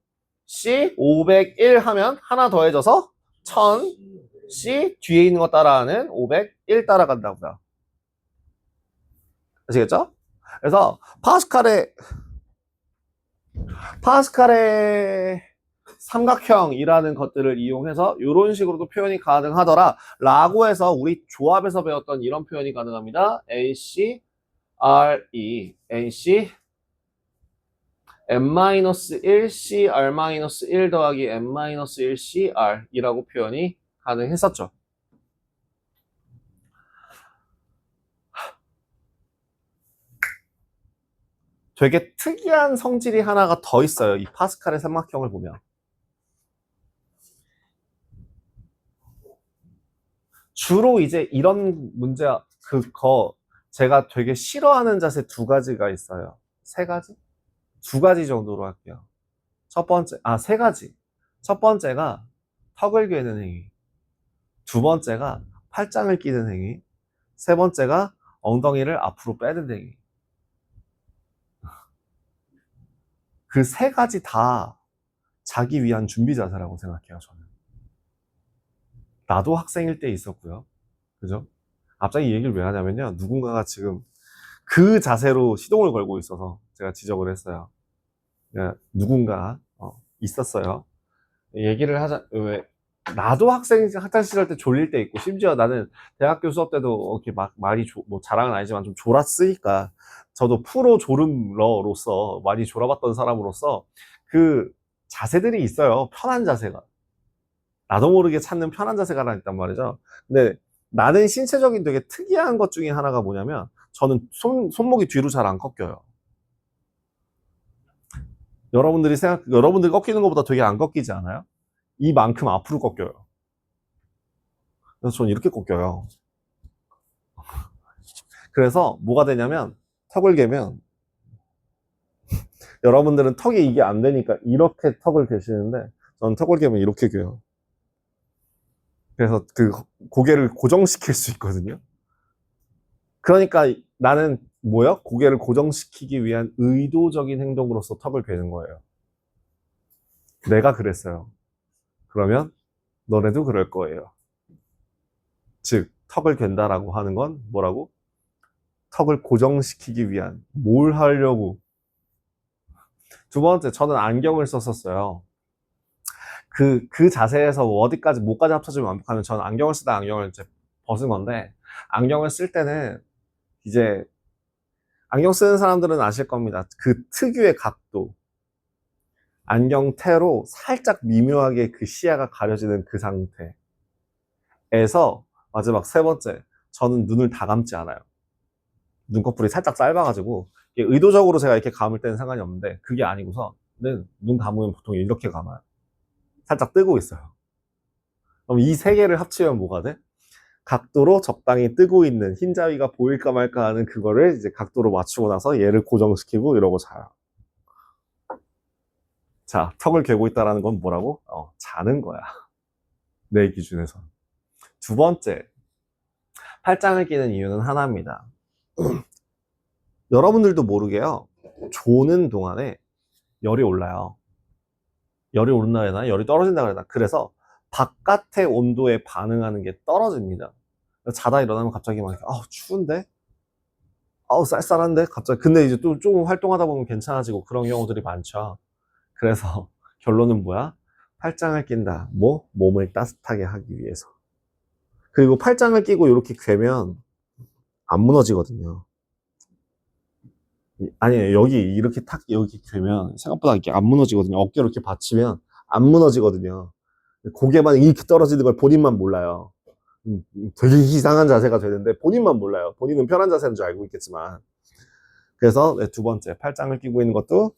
C 501 하면 하나 더해져서 1000 C 뒤에 있는 거 따라하는 501 따라간다고요. 아시겠죠? 그래서 파스칼의 삼각형이라는 것들을 이용해서 이런 식으로도 표현이 가능하더라 라고 해서 우리 조합에서 배웠던 이런 표현이 가능합니다. AC, RE, NC, M-1, C, R-1 더하기 M-1, C, R 이라고 표현이 가능했었죠. 되게 특이한 성질이 하나가 더 있어요. 이 파스칼의 삼각형을 보면. 주로 이제 이런 문제, 제가 되게 싫어하는 자세 두 가지가 있어요. 세 가지? 두 가지 정도로 할게요. 첫 번째, 세 가지. 첫 번째가 턱을 괴는 행위. 두 번째가 팔짱을 끼는 행위. 세 번째가 엉덩이를 앞으로 빼는 행위. 그 세 가지 다 자기 위한 준비 자세라고 생각해요, 저는. 나도 학생일 때 있었고요. 그죠? 갑자기 이 얘기를 왜 하냐면요. 누군가가 지금 그 자세로 시동을 걸고 있어서 제가 지적을 했어요. 누군가 있었어요. 얘기를 하자. 왜 나도 학생 시절 때 졸릴 때 있고, 심지어 나는 대학교 수업 때도 이렇게 막 말이 뭐 자랑은 아니지만 좀 졸았으니까, 저도 프로 졸음러로서 많이 졸아봤던 사람으로서 그 자세들이 있어요. 편한 자세가. 나도 모르게 찾는 편한 자세가 하나 있단 말이죠. 근데 나는 신체적인 되게 특이한 것 중에 하나가 뭐냐면, 저는 손목이 뒤로 잘 안 꺾여요. 여러분들이 꺾이는 것보다 되게 안 꺾이지 않아요? 이만큼 앞으로 꺾여요. 그래서 저는 이렇게 꺾여요. 그래서 뭐가 되냐면, 턱을 개면, 여러분들은 턱이 이게 안 되니까 이렇게 턱을 개시는데, 저는 턱을 개면 이렇게 개요. 그래서 그 고개를 고정시킬 수 있거든요. 그러니까 나는 뭐야? 고개를 고정시키기 위한 의도적인 행동으로서 턱을 괴는 거예요. 내가 그랬어요. 그러면 너네도 그럴 거예요. 즉, 턱을 괸다라고 하는 건 뭐라고? 턱을 고정시키기 위한, 뭘 하려고. 두 번째, 저는 안경을 썼었어요. 그 자세에서 어디까지, 뭐까지 합쳐주면 완벽하면, 저는 안경을 쓰다 안경을 이제 벗은 건데, 안경을 쓸 때는 이제, 안경 쓰는 사람들은 아실 겁니다. 그 특유의 각도. 안경테로 살짝 미묘하게 그 시야가 가려지는 그 상태에서, 마지막 세 번째, 저는 눈을 다 감지 않아요. 눈꺼풀이 살짝 짧아가지고, 의도적으로 제가 이렇게 감을 때는 상관이 없는데, 그게 아니고서는 눈 감으면 보통 이렇게 감아요. 살짝 뜨고 있어요. 그럼 이 세 개를 합치면 뭐가 돼? 각도로 적당히 뜨고 있는 흰자위가 보일까 말까 하는 그거를 이제 각도로 맞추고 나서 얘를 고정시키고 이러고 자요. 자, 턱을 괴고 있다는 건 뭐라고? 자는 거야. 내 기준에서. 두 번째, 팔짱을 끼는 이유는 하나입니다. 여러분들도 모르게요. 조는 동안에 열이 올라요. 열이 오른다 해야 열이 떨어진다 그래야 그래서 바깥의 온도에 반응하는 게 떨어집니다. 자다 일어나면 갑자기 막 추운데? 쌀쌀한데? 갑자기. 근데 이제 또 조금 활동하다 보면 괜찮아지고 그런 경우들이 많죠. 그래서 결론은 뭐야? 팔짱을 낀다. 뭐? 몸을 따뜻하게 하기 위해서. 그리고 팔짱을 끼고 이렇게 괴면 안 무너지거든요. 아니에요. 여기 이렇게 여기 괴면 생각보다 이렇게 안 무너지거든요. 어깨로 이렇게 받치면 안 무너지거든요. 고개만 이렇게 떨어지는 걸 본인만 몰라요. 되게 이상한 자세가 되는데 본인만 몰라요. 본인은 편한 자세인 줄 알고 있겠지만. 그래서 두 번째, 팔짱을 끼고 있는 것도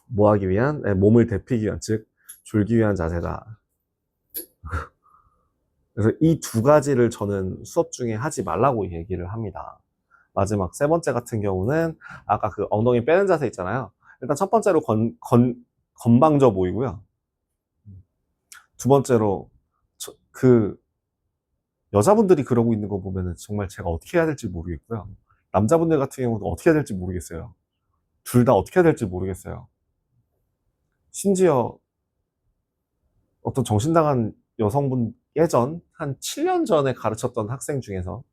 뭐 하기 위한? 몸을 데피기 위한, 즉 졸기 위한 자세다. 그래서 이 두 가지를 저는 수업 중에 하지 말라고 얘기를 합니다. 마지막 세 번째 같은 경우는 아까 그 엉덩이 빼는 자세 있잖아요. 일단 첫 번째로 건방져 보이고요. 두 번째로 여자분들이 그러고 있는 거 보면은 정말 제가 어떻게 해야 될지 모르겠고요. 남자분들 같은 경우도 어떻게 해야 될지 모르겠어요. 둘 다 어떻게 해야 될지 모르겠어요. 심지어 어떤 정신나간 여성분, 예전 한 7년 전에 가르쳤던 학생 중에서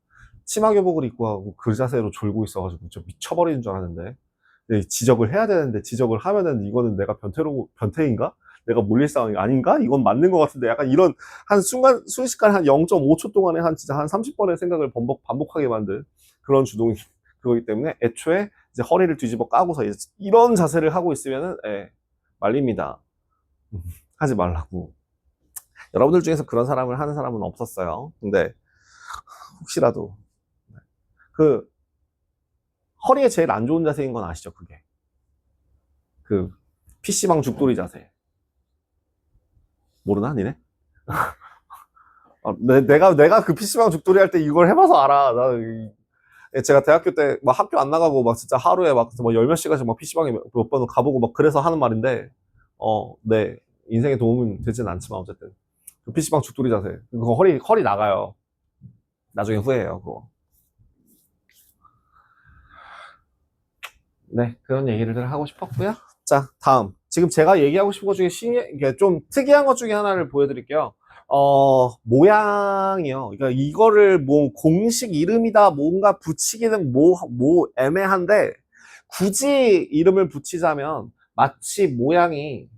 치마 교복을 입고 하고 그 자세로 졸고 있어가지고 좀 미쳐버리는 줄 알았는데, 지적을 해야 되는데 지적을 하면은 이거는 내가 변태인가? 내가 몰릴 상황이 아닌가? 이건 맞는 것 같은데, 약간 이런 한 순식간에 한 0.5초 동안에 진짜 한 30번의 생각을 반복하게 만든 그런 주동이 그거기 때문에 애초에 이제 허리를 뒤집어 까고서 이런 자세를 하고 있으면은 말립니다. 하지 말라고. 여러분들 중에서 그런 사람을 하는 사람은 없었어요. 근데 혹시라도 그 허리에 제일 안 좋은 자세인 건 아시죠? 그게 그 PC방 죽돌이 자세. 모르나 니네? 내가 그 PC방 죽돌이 할 때 이걸 해봐서 알아. 제가 대학교 때 막 학교 안 나가고 막 진짜 하루에 막 열몇 시간씩 막 PC방에 몇 번 가보고 막 그래서 하는 말인데, 네. 인생에 도움은 되진 않지만 어쨌든. 그 PC방 죽돌이 자세. 그거 허리 나가요. 나중에 후회해요, 그거. 네. 그런 얘기를 하고 싶었고요. 자, 다음. 지금 제가 얘기하고 싶은 것 중에 이게 좀 특이한 것 중에 하나를 보여드릴게요. 모양이요. 그러니까 이거를 뭐 공식 이름이다 뭔가 붙이기는 애매한데 굳이 이름을 붙이자면 마치 모양이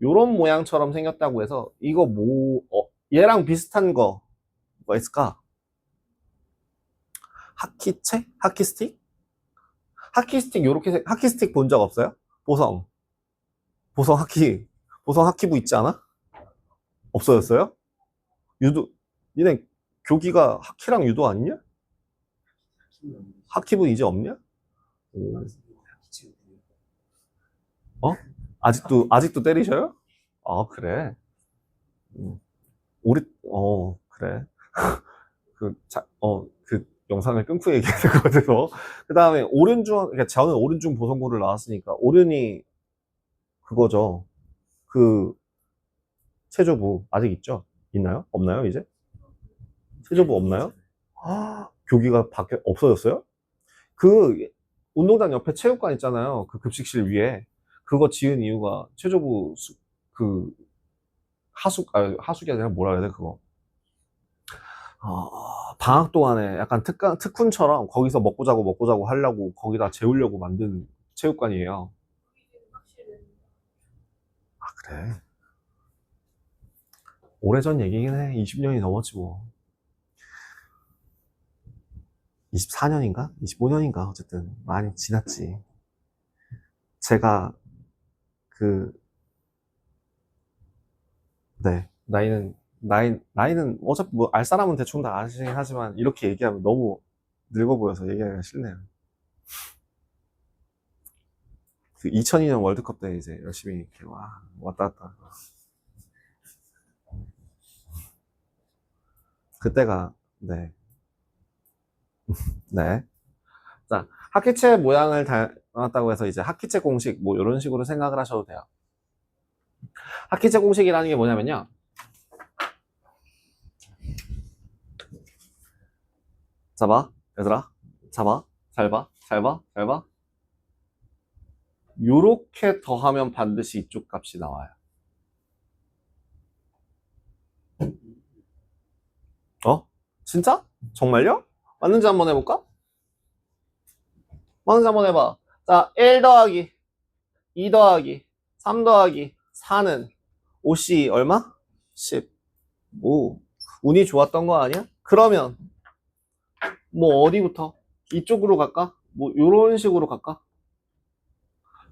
요런 모양처럼 생겼다고 해서 이거 얘랑 비슷한 거 뭐가 있을까? 하키채? 하키스틱? 하키스틱 요렇게 하키스틱 본 적 없어요? 보성 보성 하키부 있지 않아? 없어졌어요? 유도 니네 교기가 하키랑 유도 아니냐? 하키부 이제 없냐? 오. 아직도 때리셔요? 아, 그래. 우리 그래. 그 영상을 끊고 얘기해야 될 것 같아서. 그 다음에 그러니까 저는 오른중 보성고를 나왔으니까 오른이 그거죠. 그 체조부 아직 있죠? 있나요? 없나요 이제? 체조부 없나요? 교기가 없어졌어요? 그 운동장 옆에 체육관 있잖아요. 그 급식실 위에 그거 지은 이유가 체조부 그 하숙이 아니라 뭐라 해야 돼 그거. 방학 동안에 약간 특훈처럼 거기서 먹고 자고 하려고 거기다 재우려고 만든 체육관이에요. 아, 그래. 오래전 얘기긴 해. 20년이 넘었지 뭐. 24년인가? 25년인가? 어쨌든 많이 지났지. 제가 네. 나이는 어차피 뭐 알 사람은 대충 다 아시긴 하지만 이렇게 얘기하면 너무 늙어 보여서 얘기하기가 싫네요. 그 2002년 월드컵 때 이제 열심히 이렇게 왔다 갔다. 그때가 네. 네. 자, 하키체 모양을 닮았다고 해서 이제 하키체 공식 뭐 이런 식으로 생각을 하셔도 돼요. 하키체 공식이라는 게 뭐냐면요. 잡아, 얘들아. 잡아. 잘 봐. 잘 봐. 잘 봐. 요렇게 더하면 반드시 이쪽 값이 나와요. 진짜? 정말요? 맞는지 한번 해볼까? 맞는지 한번 해봐. 자, 1 더하기 2 더하기 3 더하기 4는 5C 얼마? 10. 오, 운이 좋았던 거 아니야? 그러면 뭐 어디부터? 이쪽으로 갈까? 뭐 요런 식으로 갈까?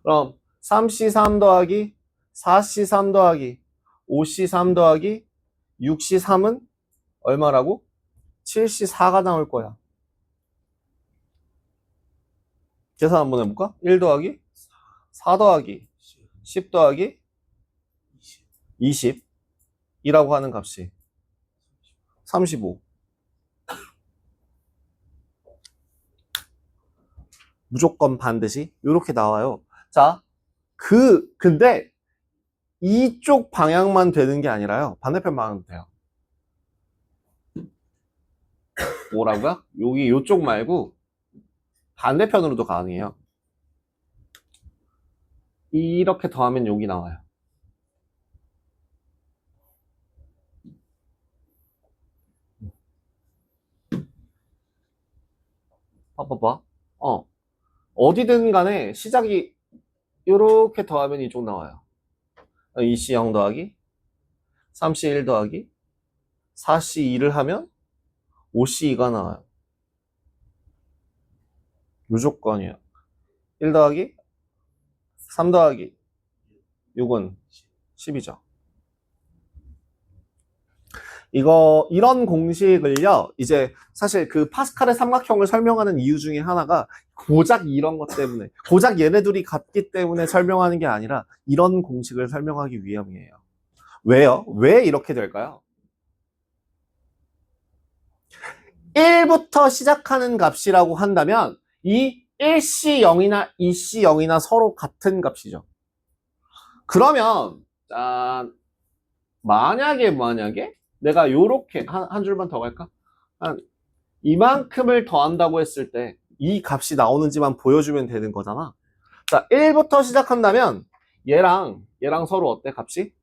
그럼 3C3 더하기 4C3 더하기 5C3 더하기 6C3은 얼마라고? 7C4가 나올 거야. 계산 한번 해볼까? 1 더하기 4 더하기 10 더하기 20 이라고 하는 값이 35. 무조건 반드시 이렇게 나와요. 자, 근데 이쪽 방향만 되는 게 아니라요. 반대편 방향도 돼요. 뭐라고요? 여기 요쪽 말고 반대편으로도 가능해요. 이렇게 더하면 여기 나와요. 봐봐봐. 어디든 간에 시작이 이렇게 더하면 이쪽 나와요. 2C0 더하기 3C1 더하기 4C2를 하면 5C2가 나와요. 무조건이야. 1 더하기 3 더하기 6은 10이죠. 이런 공식을요, 이제 사실 그 파스칼의 삼각형을 설명하는 이유 중에 하나가 고작 이런 것 때문에, 고작 얘네들이 같기 때문에 설명하는 게 아니라 이런 공식을 설명하기 위함이에요. 왜요? 왜 이렇게 될까요? 1부터 시작하는 값이라고 한다면 이 1C 0이나 2C 0이나 서로 같은 값이죠. 그러면 짠, 만약에 내가 요렇게 한 줄만 더 갈까? 한 이만큼을 더한다고 했을 때 이 값이 나오는지만 보여주면 되는 거잖아. 자, 1부터 시작한다면 얘랑 서로 어때, 값이?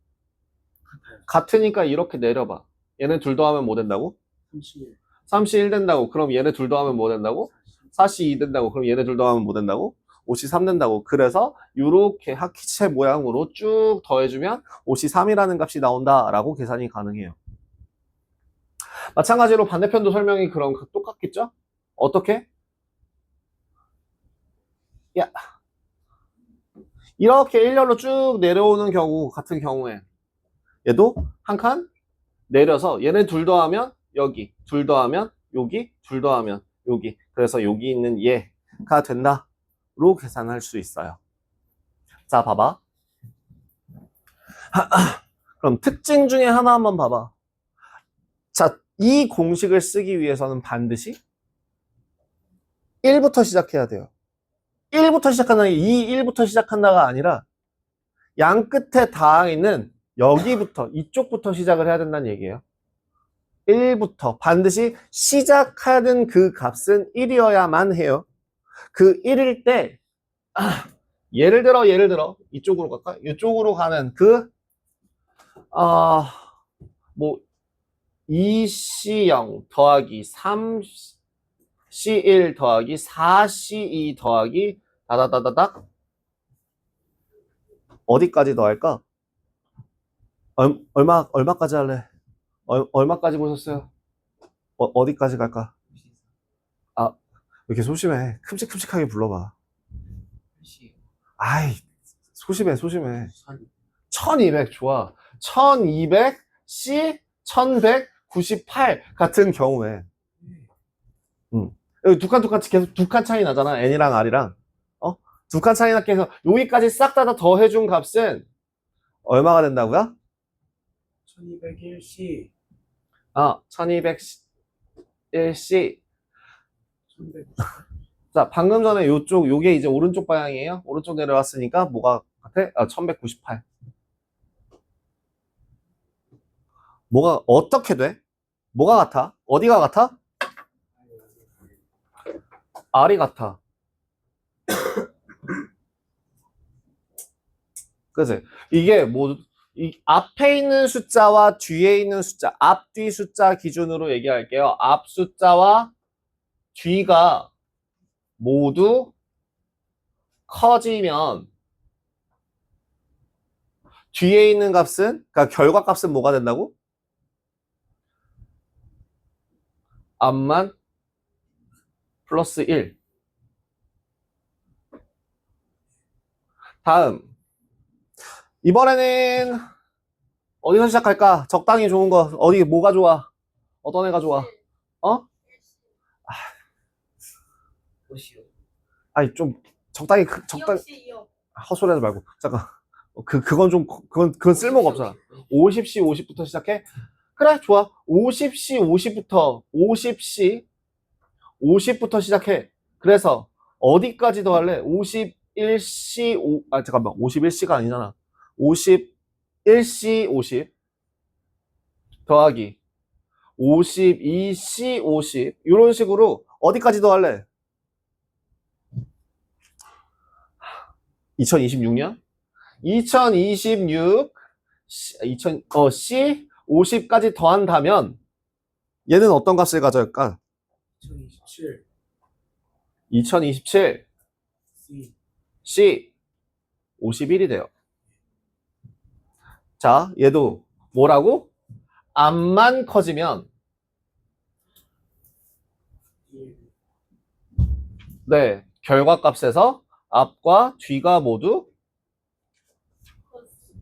같으니까 이렇게 내려봐. 얘네 둘 더하면 뭐 된다고? 31. 3C1 된다고. 그럼 얘네 둘 더하면 뭐 된다고? 4C2 된다고. 그럼 얘네 둘 더하면 뭐 된다고? 5C3 된다고. 그래서 이렇게 하키체 모양으로 쭉 더해주면 5C3이라는 값이 나온다라고 계산이 가능해요. 마찬가지로 반대편도 설명이 그럼 똑같겠죠? 어떻게? 야, 이렇게 일렬로 쭉 내려오는 경우 같은 경우에 얘도 한 칸 내려서 얘네 둘 더하면 여기, 둘 더하면 여기, 둘 더하면 여기. 그래서 여기 있는 얘가 된다로 계산할 수 있어요. 자, 봐봐. 그럼 특징 중에 하나 한번 봐봐. 자, 이 공식을 쓰기 위해서는 반드시 1부터 시작해야 돼요. 1부터 시작한다, 이 1부터 시작한다가 아니라 양 끝에 닿아 있는 여기부터, 이쪽부터 시작을 해야 된다는 얘기예요. 1부터 반드시 시작하는 그 값은 1이어야만 해요. 그 1일 때 예를 들어 이쪽으로 갈까? 이쪽으로 가는 뭐 2C0 더하기 3C1 더하기 4C2 더하기 다다다다닥 어디까지 더할까? 얼마까지 할래? 얼마까지 보셨어요? 어디까지 갈까? 아, 왜 이렇게 소심해? 큼직큼직하게 불러봐. 아이, 소심해. 1200 좋아. 1200C 1198 같은 경우에 여기 두 칸 계속 두 칸 차이 나잖아. N이랑 R이랑. 두 칸 차이 나게 해서 여기까지 싹 다 더해준 값은 얼마가 된다고요? 1201C. 1201C. 1198. 자, 방금 전에 요게 이제 오른쪽 방향이에요. 오른쪽 내려왔으니까 뭐가 같아? 1198. 뭐가 어떻게 돼? 뭐가 같아? 어디가 같아? R이 같아. 그치? 이게 이 앞에 있는 숫자와 뒤에 있는 숫자, 앞뒤 숫자 기준으로 얘기할게요. 앞 숫자와 뒤가 모두 커지면 뒤에 있는 값은, 그러니까 결과값은 뭐가 된다고? 앞만 플러스 1. 다음. 이번에는 어디서 시작할까? 적당히 좋은 거. 뭐가 좋아? 어떤 애가 좋아? 아니, 좀 적당히, 헛소리 하지 말고. 잠깐. 그건 쓸모가 없잖아. 50C, 50부터 시작해? 그래, 좋아. 50C, 50부터 시작해. 그래서 어디까지 더 할래? 51C, 잠깐만. 51C가 아니잖아. 51C, 50 더하기 52C, 50 이런 식으로 어디까지 더 할래? 2026년? 2026 C 50까지 더한다면 얘는 어떤 값을 가져올까? 2027. 2027 C 51이 돼요. 자, 얘도 뭐라고? 앞만 커지면 네, 결과값에서 앞과 뒤가 모두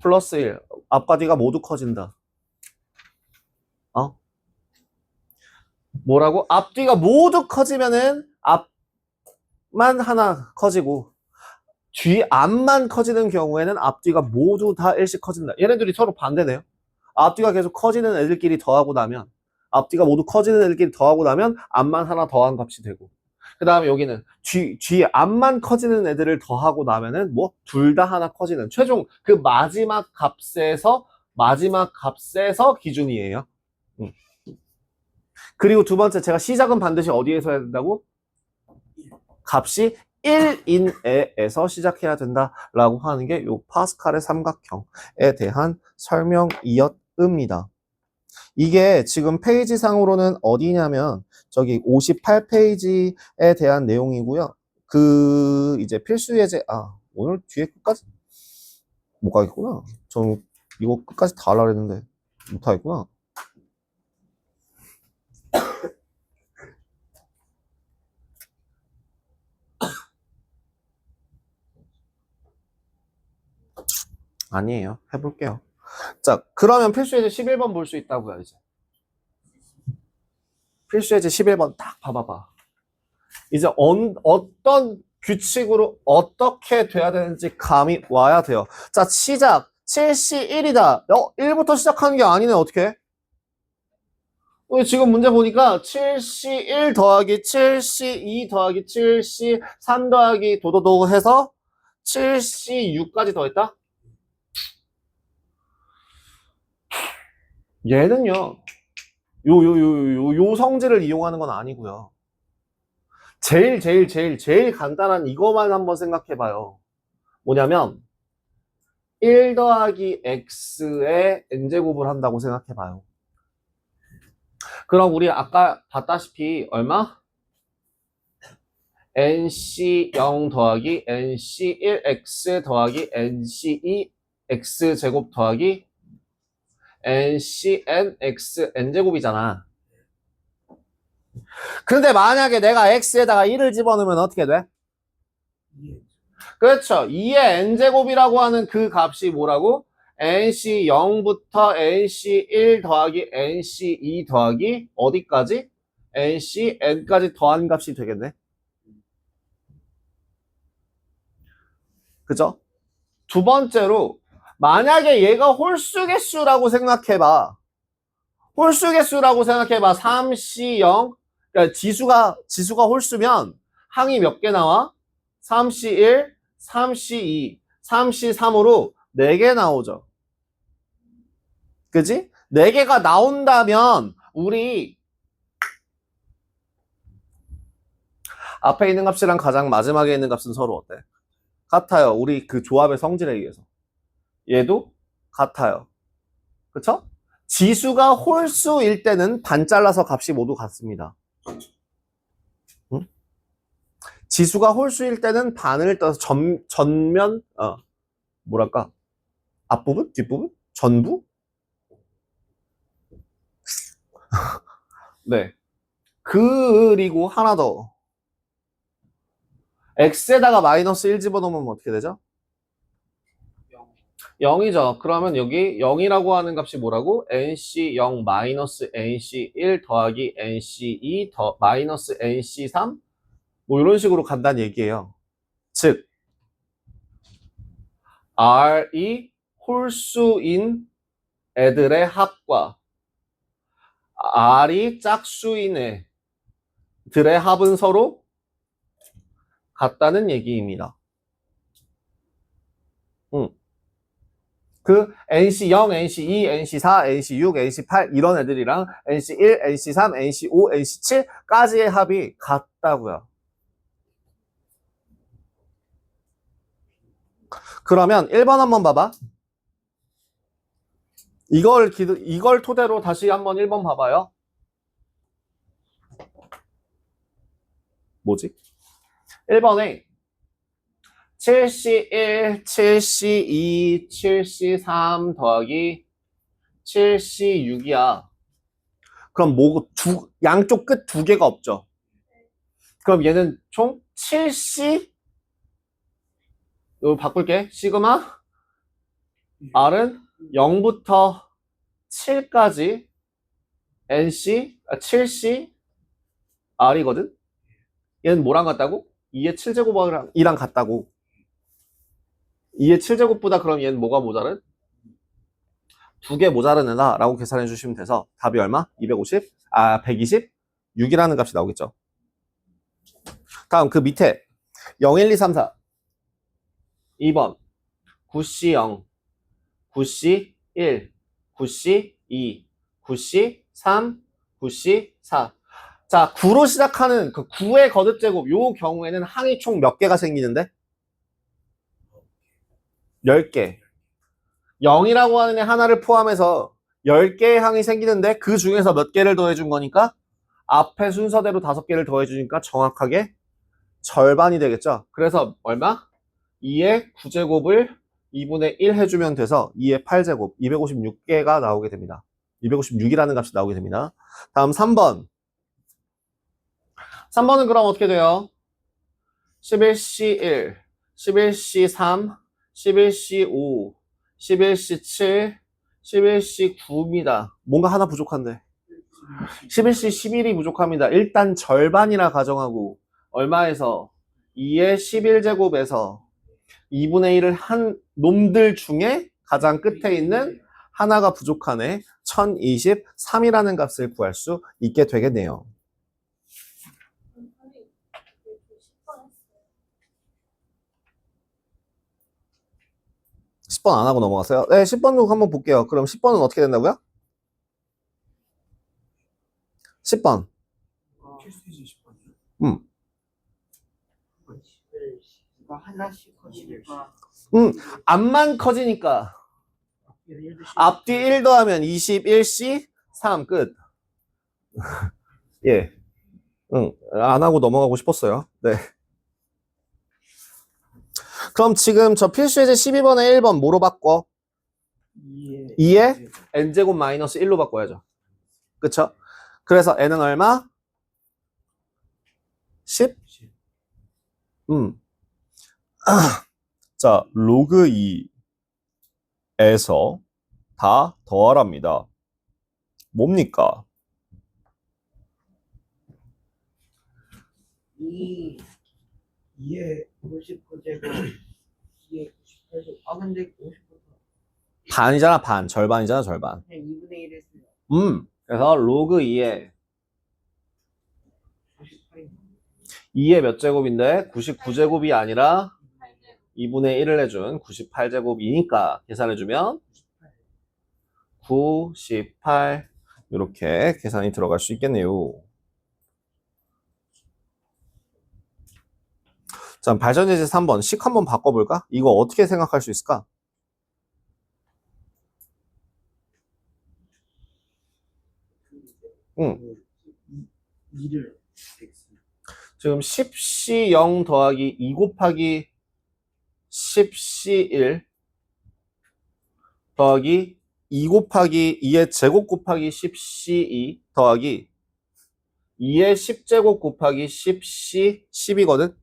플러스 1. 앞과 뒤가 모두 커진다. 뭐라고? 앞뒤가 모두 커지면은 앞만 하나 커지고 뒤 앞만 커지는 경우에는 앞뒤가 모두 다 1씩 커진다. 얘네들이 서로 반대네요. 앞뒤가 계속 커지는 애들끼리 더하고 나면 앞뒤가 모두 커지는 애들끼리 더하고 나면 앞만 하나 더한 값이 되고 그 다음에 여기는 뒤에 앞만 커지는 애들을 더하고 나면은 뭐 둘 다 하나 커지는 최종 그 마지막 값에서 기준이에요. 그리고 두 번째 제가 시작은 반드시 어디에서 해야 된다고? 값이 1인 애에서 시작해야 된다라고 하는 게 요 파스칼의 삼각형에 대한 설명이었습니다. 이게 지금 페이지상으로는 어디냐면 저기 58페이지에 대한 내용이고요. 그 이제 필수 예제 오늘 뒤에 끝까지 못 가겠구나. 저 이거 끝까지 다 하려고 했는데 못 하겠구나. 아니에요. 해볼게요. 자, 그러면 필수 예제 11번 볼 수 있다고요, 이제. 필수 예제 11번 딱 봐봐봐. 이제 어떤 규칙으로 어떻게 돼야 되는지 감이 와야 돼요. 자, 시작. 7C1이다. 1부터 시작하는 게 아니네, 어떻게? 지금 문제 보니까 7C1 더하기 7C2 더하기 7C3 더하기 도도도 해서 7C6까지 더했다? 얘는요, 요 성질을 이용하는 건 아니고요. 제일 간단한 이거만 한번 생각해봐요. 뭐냐면, 1 더하기 x의 n제곱을 한다고 생각해봐요. 그럼 우리 아까 봤다시피 얼마? nc0 더하기 nc1x 더하기 nc2x제곱 더하기 ncnx n제곱이잖아. 근데 만약에 내가 x에다가 1을 집어넣으면 어떻게 돼? 그렇죠. 2의 n제곱이라고 하는 그 값이 뭐라고? nc0부터 nc1 더하기 nc2 더하기 어디까지? ncn까지 더한 값이 되겠네. 그죠? 두 번째로 만약에 얘가 홀수개수라고 생각해봐. 홀수개수라고 생각해봐. 3C0 그러니까 지수가 홀수면 항이 몇 개 나와? 3C1, 3C2, 3C3으로 4개 나오죠. 그지? 4개가 나온다면 우리 앞에 있는 값이랑 가장 마지막에 있는 값은 서로 어때? 같아요. 우리 그 조합의 성질에 의해서. 얘도 같아요. 그쵸? 지수가 홀수일 때는 반 잘라서 값이 모두 같습니다. 응? 지수가 홀수일 때는 반을 떠서 전면, 뭐랄까? 앞부분? 뒷부분? 전부? 네. 그리고 하나 더. x에다가 마이너스 1 집어넣으면 어떻게 되죠? 0이죠. 그러면 여기 0이라고 하는 값이 뭐라고? nc0 마이너스 nc1 더하기 nc2 더 마이너스 nc3 뭐 이런 식으로 간다는 얘기예요. 즉 R이 홀수인 애들의 합과 R이 짝수인 애들의 합은 서로 같다는 얘기입니다. 그 NC0, NC2, NC4, NC6, NC8 이런 애들이랑 NC1, NC3, NC5, NC7까지의 합이 같다고요. 그러면 1번 한번 봐봐. 이걸 토대로 다시 한번 1번 봐봐요. 뭐지? 1번에 7C1, 7C2, 7C3 더하기 7C6이야. 그럼 양쪽 끝 2개가 없죠. 그럼 얘는 총 7C 이거 바꿀게. 시그마 R은 0부터 7까지 NC, 7C R이거든? 얘는 뭐랑 같다고? 2의 7제곱이랑 같다고. 2의 7제곱보다 그럼 얘는 뭐가 모자른? 두 개 모자른 애다 라고 계산해 주시면 돼서 답이 얼마? 126이라는 값이 나오겠죠. 다음 그 밑에 0, 1, 2, 3, 4 2번 9C 0 9C 1 9C 2 9C 3 9C 4 자, 9로 시작하는 그 9의 거듭제곱 요 경우에는 항이 총 몇 개가 생기는데? 10개. 0이라고 하는 애 하나를 포함해서 10개의 항이 생기는데 그 중에서 몇 개를 더해준 거니까 앞에 순서대로 5개를 더해주니까 정확하게 절반이 되겠죠. 그래서 얼마? 2의 9제곱을 2분의 1 해주면 돼서 2의 8제곱 256개가 나오게 됩니다. 256이라는 값이 나오게 됩니다. 다음 3번. 3번은 그럼 어떻게 돼요? 11C 1, 11C 3, 11C 5, 11C 7, 11C 9입니다. 뭔가 하나 부족한데. 11C 11이 부족합니다. 일단 절반이라 가정하고 얼마에서? 2의 11제곱에서 2분의 1을 한 놈들 중에 가장 끝에 있는 하나가 부족하네. 1023이라는 값을 구할 수 있게 되겠네요. 10번 안 하고 넘어갔어요? 네, 10번도 한번 볼게요. 그럼 10번은 어떻게 된다고요? 10번. 필수이지 10번이요? 이거 하나씩 커지니까 앞만 커지니까 앞뒤 1 더하면 21C 3 끝. 예. 안 하고 넘어가고 싶었어요. 네. 그럼 지금 저 필수예제 12번에 1번 뭐로 바꿔? 2에 n제곱 마이너스 1로 바꿔야죠. 그쵸? 그래서 n은 얼마? 10? 자, 로그 2에서 다 더하랍니다. 뭡니까? 2 2에 59제곱 2에 98제곱 근데 50부터 반이잖아, 반. 절반이잖아, 절반. 그냥 2분의 1 했어요. 그래서 로그 2에 98이 2의 몇 제곱인데 99제곱이 아니라 2분의 1을 해준 98제곱이니까 계산해주면 98 이렇게 계산이 들어갈 수 있겠네요. 자, 발전제제 3번 식 한번 바꿔볼까? 이거 어떻게 생각할 수 있을까? 응. 2를 x 지금 10C 0 더하기 2 곱하기 10C 1 더하기 2 곱하기 2의 제곱 곱하기 10C 2 더하기 2의 10제곱 곱하기 10C 10이거든?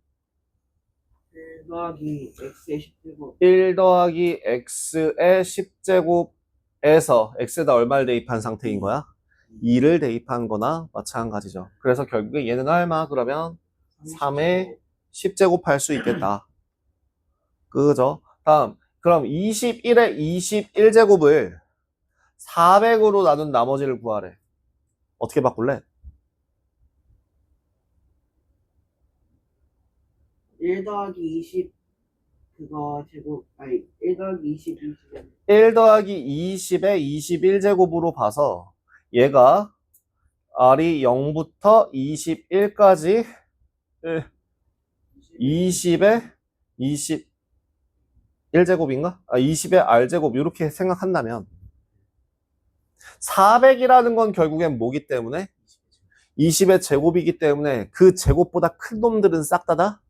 1 더하기 x의 10제곱 1 더하기 x의 10제곱에서 x에다 얼마를 대입한 상태인 거야? 2를 대입한 거나 마찬가지죠. 그래서 결국에 얘는 얼마? 그러면 3의 10제곱 할 수 있겠다. 그죠? 다음, 그럼 21의 21제곱을 400으로 나눈 나머지를 구하래. 어떻게 바꿀래? 1 더하기 20 그거 제곱 아니 1 더하기 20 20 1 더하기 20의 21제곱으로 봐서 얘가 R이 0부터 21까지 20의 21제곱인가? 20의 R제곱 이렇게 생각한다면 400이라는 건 결국엔 뭐기 때문에 20의 제곱이기 때문에 그 제곱보다 큰 놈들은 싹 다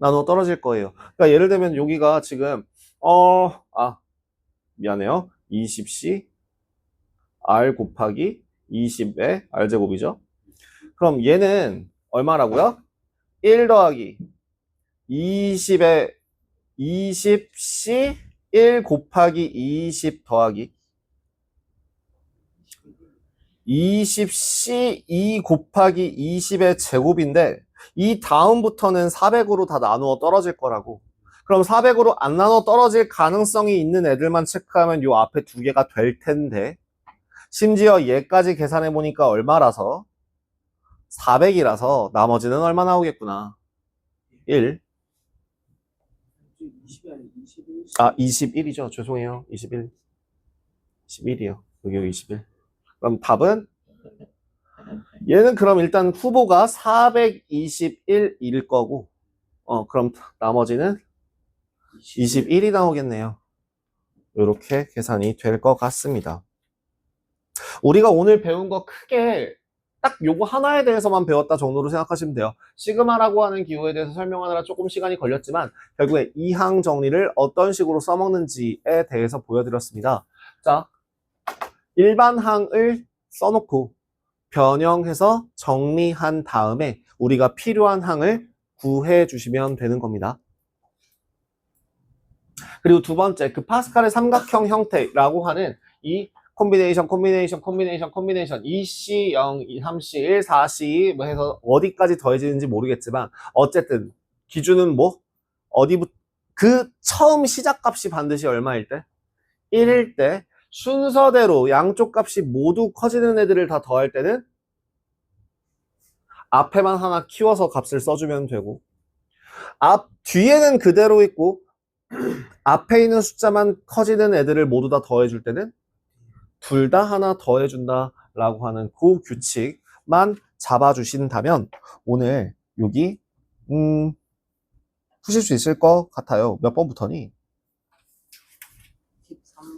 나눠 떨어질 거예요. 그러니까 예를 들면 여기가 지금 미안해요. 20C R 곱하기 20의 R제곱이죠. 그럼 얘는 얼마라고요? 1 더하기 20의 20C 1 곱하기 20 더하기 20C 2 곱하기 20의 제곱인데 이 다음부터는 400으로 다 나누어 떨어질 거라고. 그럼 400으로 안 나눠 떨어질 가능성이 있는 애들만 체크하면 요 앞에 두 개가 될 텐데 심지어 얘까지 계산해 보니까 얼마라서 400이라서 나머지는 얼마 나오겠구나. 1. 20이 아니고 21. 아, 21이죠. 죄송해요. 21. 21이요. 여기 21. 그럼 답은 얘는 그럼 일단 후보가 421일 거고 그럼 나머지는 21이 나오겠네요. 이렇게 계산이 될 것 같습니다. 우리가 오늘 배운 거 크게 딱 요거 하나에 대해서만 배웠다 정도로 생각하시면 돼요. 시그마라고 하는 기호에 대해서 설명하느라 조금 시간이 걸렸지만 결국에 이 항 정리를 어떤 식으로 써먹는지에 대해서 보여드렸습니다. 자, 일반 항을 써놓고 변형해서 정리한 다음에 우리가 필요한 항을 구해 주시면 되는 겁니다. 그리고 두 번째, 그 파스칼의 삼각형 형태라고 하는 이 콤비네이션, 2C, 0, 3C, 1, 4C 뭐 해서 어디까지 더해지는지 모르겠지만 어쨌든 기준은 뭐 어디부터 그 처음 시작값이 반드시 얼마일 때? 1일 때 순서대로 양쪽 값이 모두 커지는 애들을 다 더할 때는 앞에만 하나 키워서 값을 써주면 되고 뒤에는 그대로 있고 앞에 있는 숫자만 커지는 애들을 모두 다 더해줄 때는 둘 다 하나 더해준다 라고 하는 그 규칙만 잡아주신다면 오늘 여기 푸실 수 있을 것 같아요. 몇 번부터니?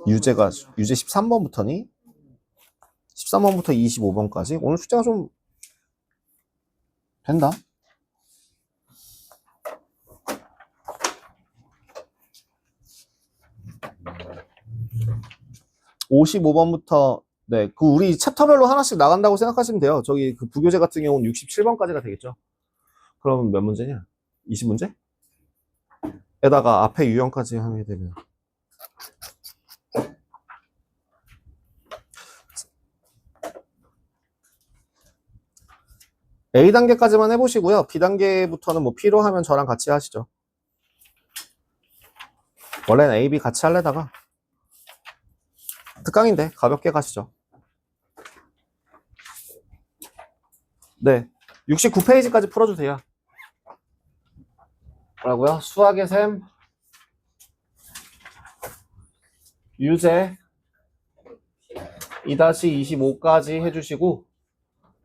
13번. 유제 13번부터니? 13번부터 25번까지? 오늘 숫자가 좀 된다. (55번부터) 네, 그 우리 챕터별로 하나씩 나간다고 생각하시면 돼요. 저기 그 부교재 같은 경우는 67번까지가 되겠죠. 그럼 몇 문제냐? 20문제? 에다가 앞에 유형까지 하게 되면 A단계까지만 해보시고요. B단계부터는 뭐 필요하면 저랑 같이 하시죠. 원래는 A, B 같이 하려다가 특강인데 가볍게 가시죠. 네, 69페이지까지 풀어주세요. 뭐라고요? 수학의 셈 유제 2-25까지 해주시고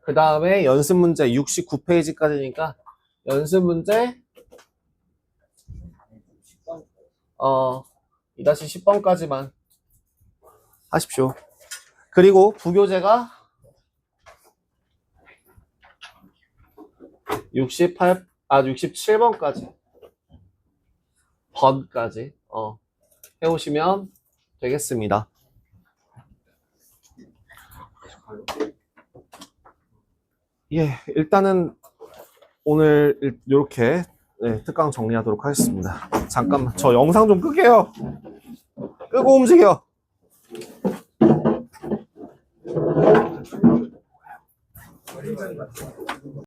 그 다음에 연습 문제 69페이지까지니까 연습 문제 2-10번까지만 하십시오. 그리고 부교재가 67번까지 번까지 해오시면 되겠습니다. 예, 일단은 오늘 이렇게 특강 정리하도록 하겠습니다. 잠깐만, 저 영상 좀 끄게요. 끄고 움직여.